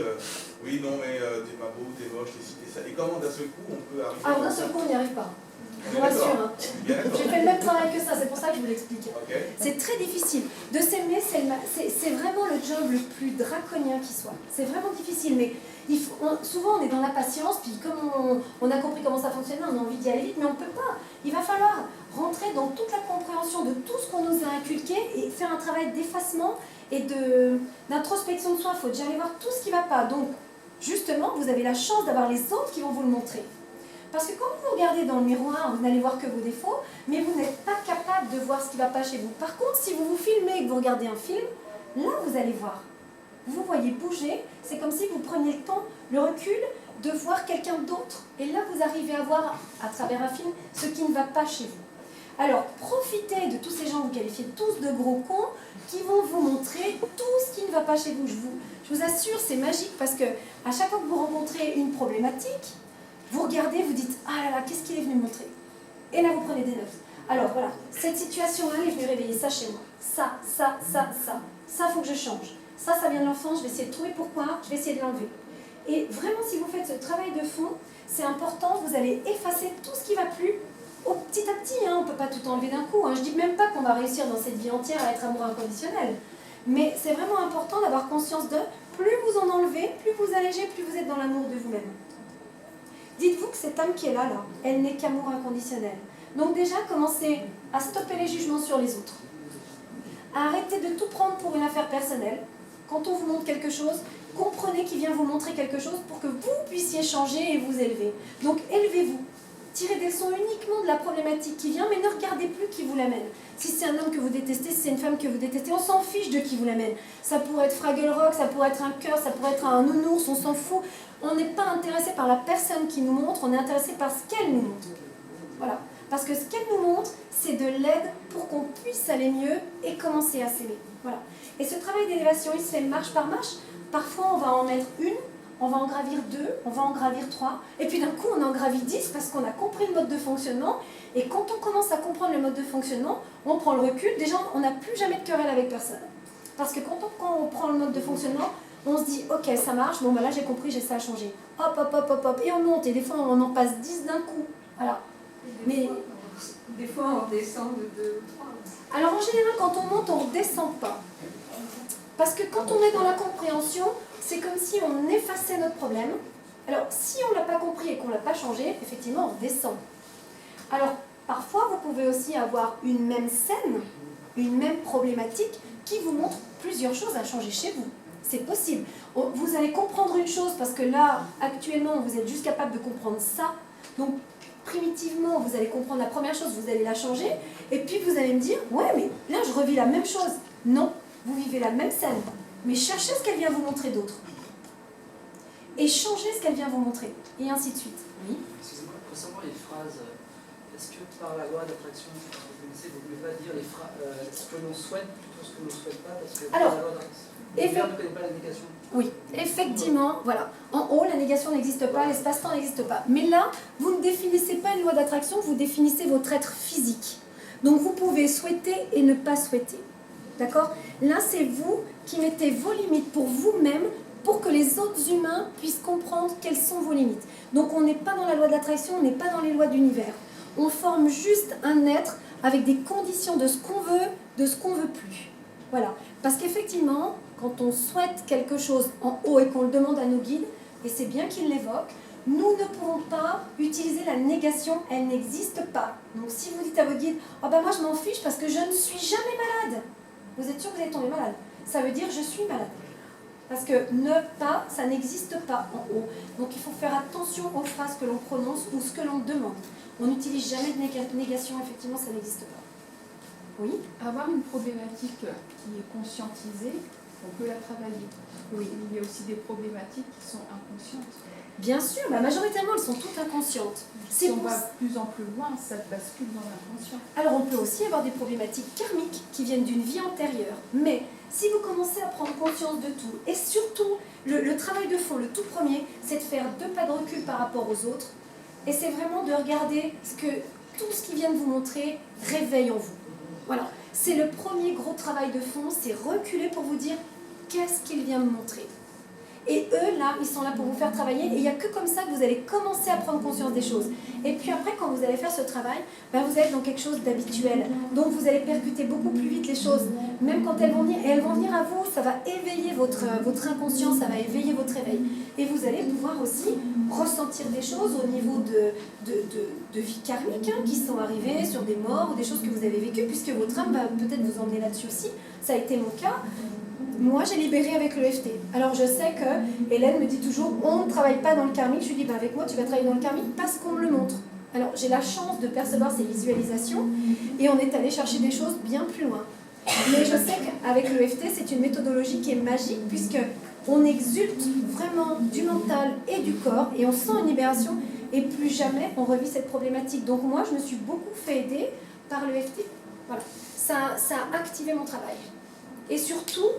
Speaker 7: oui, non, mais t'es pas beau, t'es moche, t'es ci, t'es ça. Et comment d'un seul coup on peut arriver
Speaker 1: Alors d'un seul coup, on n'y arrive pas. Je vous rassure. Hein.
Speaker 7: Bien d'accord.
Speaker 1: J'ai fait le même travail que ça, c'est pour ça que je vous l'explique.
Speaker 7: Ok.
Speaker 1: C'est très difficile. De s'aimer, c'est vraiment le job le plus draconien qui soit. C'est vraiment difficile, mais souvent on est dans la patience, puis comme on a compris comment ça fonctionnait, on a envie d'y aller vite, mais on ne peut pas. Il va falloir rentrer dans toute la compréhension de tout ce qu'on nous a inculqué et faire un travail d'effacement et d'introspection de soi. Il faut déjà aller voir tout ce qui ne va pas. Donc, justement, vous avez la chance d'avoir les autres qui vont vous le montrer. Parce que quand vous regardez dans le miroir, vous n'allez voir que vos défauts, mais vous n'êtes pas capable de voir ce qui ne va pas chez vous. Par contre, si vous vous filmez et que vous regardez un film, là, vous allez voir. Vous voyez bouger, c'est comme si vous preniez le temps, le recul, de voir quelqu'un d'autre. Et là, vous arrivez à voir, à travers un film, ce qui ne va pas chez vous. Alors, profitez de tous ces gens, vous qualifiez tous de gros cons, qui vont vous montrer tout ce qui ne va pas chez vous. Je vous assure, c'est magique, parce que à chaque fois que vous rencontrez une problématique, vous regardez, vous dites « Ah là là, qu'est-ce qu'il est venu me montrer ?» Et là, vous prenez des notes. Alors voilà, cette situation-là, elle est venue réveiller ça chez moi. Ça, il faut que je change. Ça vient de l'enfance, je vais essayer de trouver pourquoi, je vais essayer de l'enlever. Et vraiment, si vous faites ce travail de fond, c'est important, vous allez effacer tout ce qui ne va plus petit à petit. Hein, on ne peut pas tout enlever d'un coup. Hein. Je ne dis même pas qu'on va réussir dans cette vie entière à être amoureux inconditionnel. Mais c'est vraiment important d'avoir conscience de plus vous en enlevez, plus vous allégez, plus vous êtes dans l'amour de vous-même. Dites-vous que cette âme qui est là, elle n'est qu'amour inconditionnel. Donc déjà, commencez à stopper les jugements sur les autres. À arrêter de tout prendre pour une affaire personnelle. Quand on vous montre quelque chose, comprenez qu'il vient vous montrer quelque chose pour que vous puissiez changer et vous élever. Donc élevez-vous. Tirez des leçons uniquement de la problématique qui vient, mais ne regardez plus qui vous l'amène. Si c'est un homme que vous détestez, si c'est une femme que vous détestez, on s'en fiche de qui vous l'amène. Ça pourrait être Fraggle Rock, ça pourrait être un cœur, ça pourrait être un nounours, on s'en fout. On n'est pas intéressé par la personne qui nous montre, on est intéressé par ce qu'elle nous montre. Voilà. Parce que ce qu'elle nous montre, c'est de l'aide pour qu'on puisse aller mieux et commencer à s'aimer. Voilà. Et ce travail d'élévation, il se fait marche par marche. Parfois, on va en mettre une, on va en gravir 2, on va en gravir 3, et puis d'un coup, on en gravit 10 parce qu'on a compris le mode de fonctionnement. Et quand on commence à comprendre le mode de fonctionnement, on prend le recul. Déjà, on n'a plus jamais de querelle avec personne. Parce que quand on prend le mode de fonctionnement, on se dit, ok, ça marche, bon, bah là, j'ai compris, j'ai ça à changer. Hop, hop, hop, hop, hop, et on monte. Et des fois, on en passe 10 d'un coup. Voilà. Mais
Speaker 8: des fois, on descend de 2 ou 3.
Speaker 1: Alors, en général, quand on monte, on ne redescend pas. Parce que quand on est dans la compréhension, c'est comme si on effaçait notre problème. Alors, si on ne l'a pas compris et qu'on ne l'a pas changé, effectivement, on descend. Alors, parfois, vous pouvez aussi avoir une même scène, une même problématique qui vous montre plusieurs choses à changer chez vous. C'est possible. Vous allez comprendre une chose parce que là, actuellement, vous êtes juste capable de comprendre ça. Donc, primitivement, vous allez comprendre la première chose, vous allez la changer. Et puis, vous allez me dire, ouais, mais là, je revis la même chose. Non. Vous vivez la même scène, mais cherchez ce qu'elle vient vous montrer d'autre. Et changez ce qu'elle vient vous montrer. Et ainsi de suite. Oui.
Speaker 3: Excusez-moi, concernant les phrases, est-ce que par la loi d'attraction, vous ne pouvez pas dire ce que l'on souhaite plutôt ce que l'on ne souhaite pas parce que
Speaker 1: alors,
Speaker 3: la loi d'attraction, l'univers ne connaît pas la négation.
Speaker 1: Oui, effectivement, voilà. En haut, la négation n'existe pas, l'espace-temps n'existe pas. Mais là, vous ne définissez pas une loi d'attraction, vous définissez votre être physique. Donc vous pouvez souhaiter et ne pas souhaiter. D'accord? Là, c'est vous qui mettez vos limites pour vous-même, pour que les autres humains puissent comprendre quelles sont vos limites. Donc, on n'est pas dans la loi de l'attraction, on n'est pas dans les lois d'univers. On forme juste un être avec des conditions de ce qu'on veut, de ce qu'on ne veut plus. Voilà. Parce qu'effectivement, quand on souhaite quelque chose en haut et qu'on le demande à nos guides, et c'est bien qu'ils l'évoquent, nous ne pouvons pas utiliser la négation, elle n'existe pas. Donc, si vous dites à votre guide, « Oh ben moi, je m'en fiche parce que je ne suis jamais malade », vous êtes sûr que vous allez tomber malade. Ça veut dire je suis malade. Parce que ne pas, ça n'existe pas en haut. Donc il faut faire attention aux phrases que l'on prononce ou ce que l'on demande. On n'utilise jamais de négation, effectivement, ça n'existe pas. Oui?
Speaker 8: Avoir une problématique qui est conscientisée, on peut la travailler.
Speaker 1: Oui.
Speaker 8: Il y a aussi des problématiques qui sont inconscientes.
Speaker 1: Bien sûr, bah majoritairement elles sont toutes inconscientes.
Speaker 8: Si on va de plus en plus loin, ça bascule dans l'inconscient.
Speaker 1: Alors on peut aussi avoir des problématiques karmiques qui viennent d'une vie antérieure. Mais si vous commencez à prendre conscience de tout, et surtout le travail de fond, le tout premier, c'est de faire 2 pas de recul par rapport aux autres. Et c'est vraiment de regarder tout ce qu'ils viennent vous montrer réveille en vous. Voilà, c'est le premier gros travail de fond, c'est reculer pour vous dire qu'est-ce qu'il vient me montrer. Et eux, là, ils sont là pour vous faire travailler. Et il n'y a que comme ça que vous allez commencer à prendre conscience des choses. Et puis après, quand vous allez faire ce travail, ben vous êtes dans quelque chose d'habituel. Donc vous allez percuter beaucoup plus vite les choses. Même quand elles vont venir, et elles vont venir à vous, ça va éveiller votre inconscient, ça va éveiller votre éveil. Et vous allez pouvoir aussi ressentir des choses au niveau de vie karmique, hein, qui sont arrivées sur des morts ou des choses que vous avez vécues, puisque votre âme va peut-être vous emmener là-dessus aussi. Ça a été mon cas. Moi, j'ai libéré avec l'EFT. Alors, je sais que Hélène me dit toujours, on ne travaille pas dans le karmique. Je lui dis, ben, avec moi, tu vas travailler dans le karmique parce qu'on me le montre. Alors, j'ai la chance de percevoir ces visualisations et on est allé chercher des choses bien plus loin. Mais je sais qu'avec l'EFT, c'est une méthodologie qui est magique puisque on exulte vraiment du mental et du corps et on sent une libération et plus jamais on revit cette problématique. Donc, moi, je me suis beaucoup fait aider par l'EFT. Voilà. Ça a activé mon travail. Et surtout,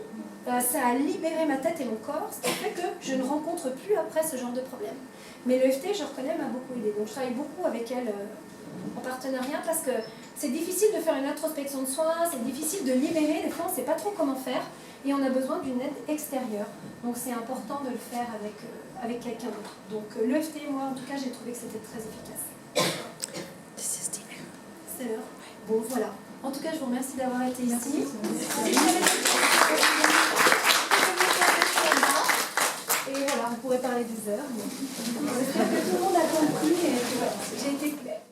Speaker 1: ça a libéré ma tête et mon corps, ce qui fait que je ne rencontre plus après ce genre de problème. Mais l'EFT, je reconnais, m'a beaucoup aidé. Donc je travaille beaucoup avec elle en partenariat parce que c'est difficile de faire une introspection de soi, c'est difficile de libérer, des fois on ne sait pas trop comment faire et on a besoin d'une aide extérieure. Donc c'est important de le faire avec quelqu'un d'autre. Donc l'EFT, moi en tout cas, j'ai trouvé que c'était très efficace. C'est l'heure. Bon, voilà. En tout cas, je vous remercie d'avoir été ici. Et voilà, on pourrait parler des heures. J'espère que tout le monde a compris et que j'ai été claire.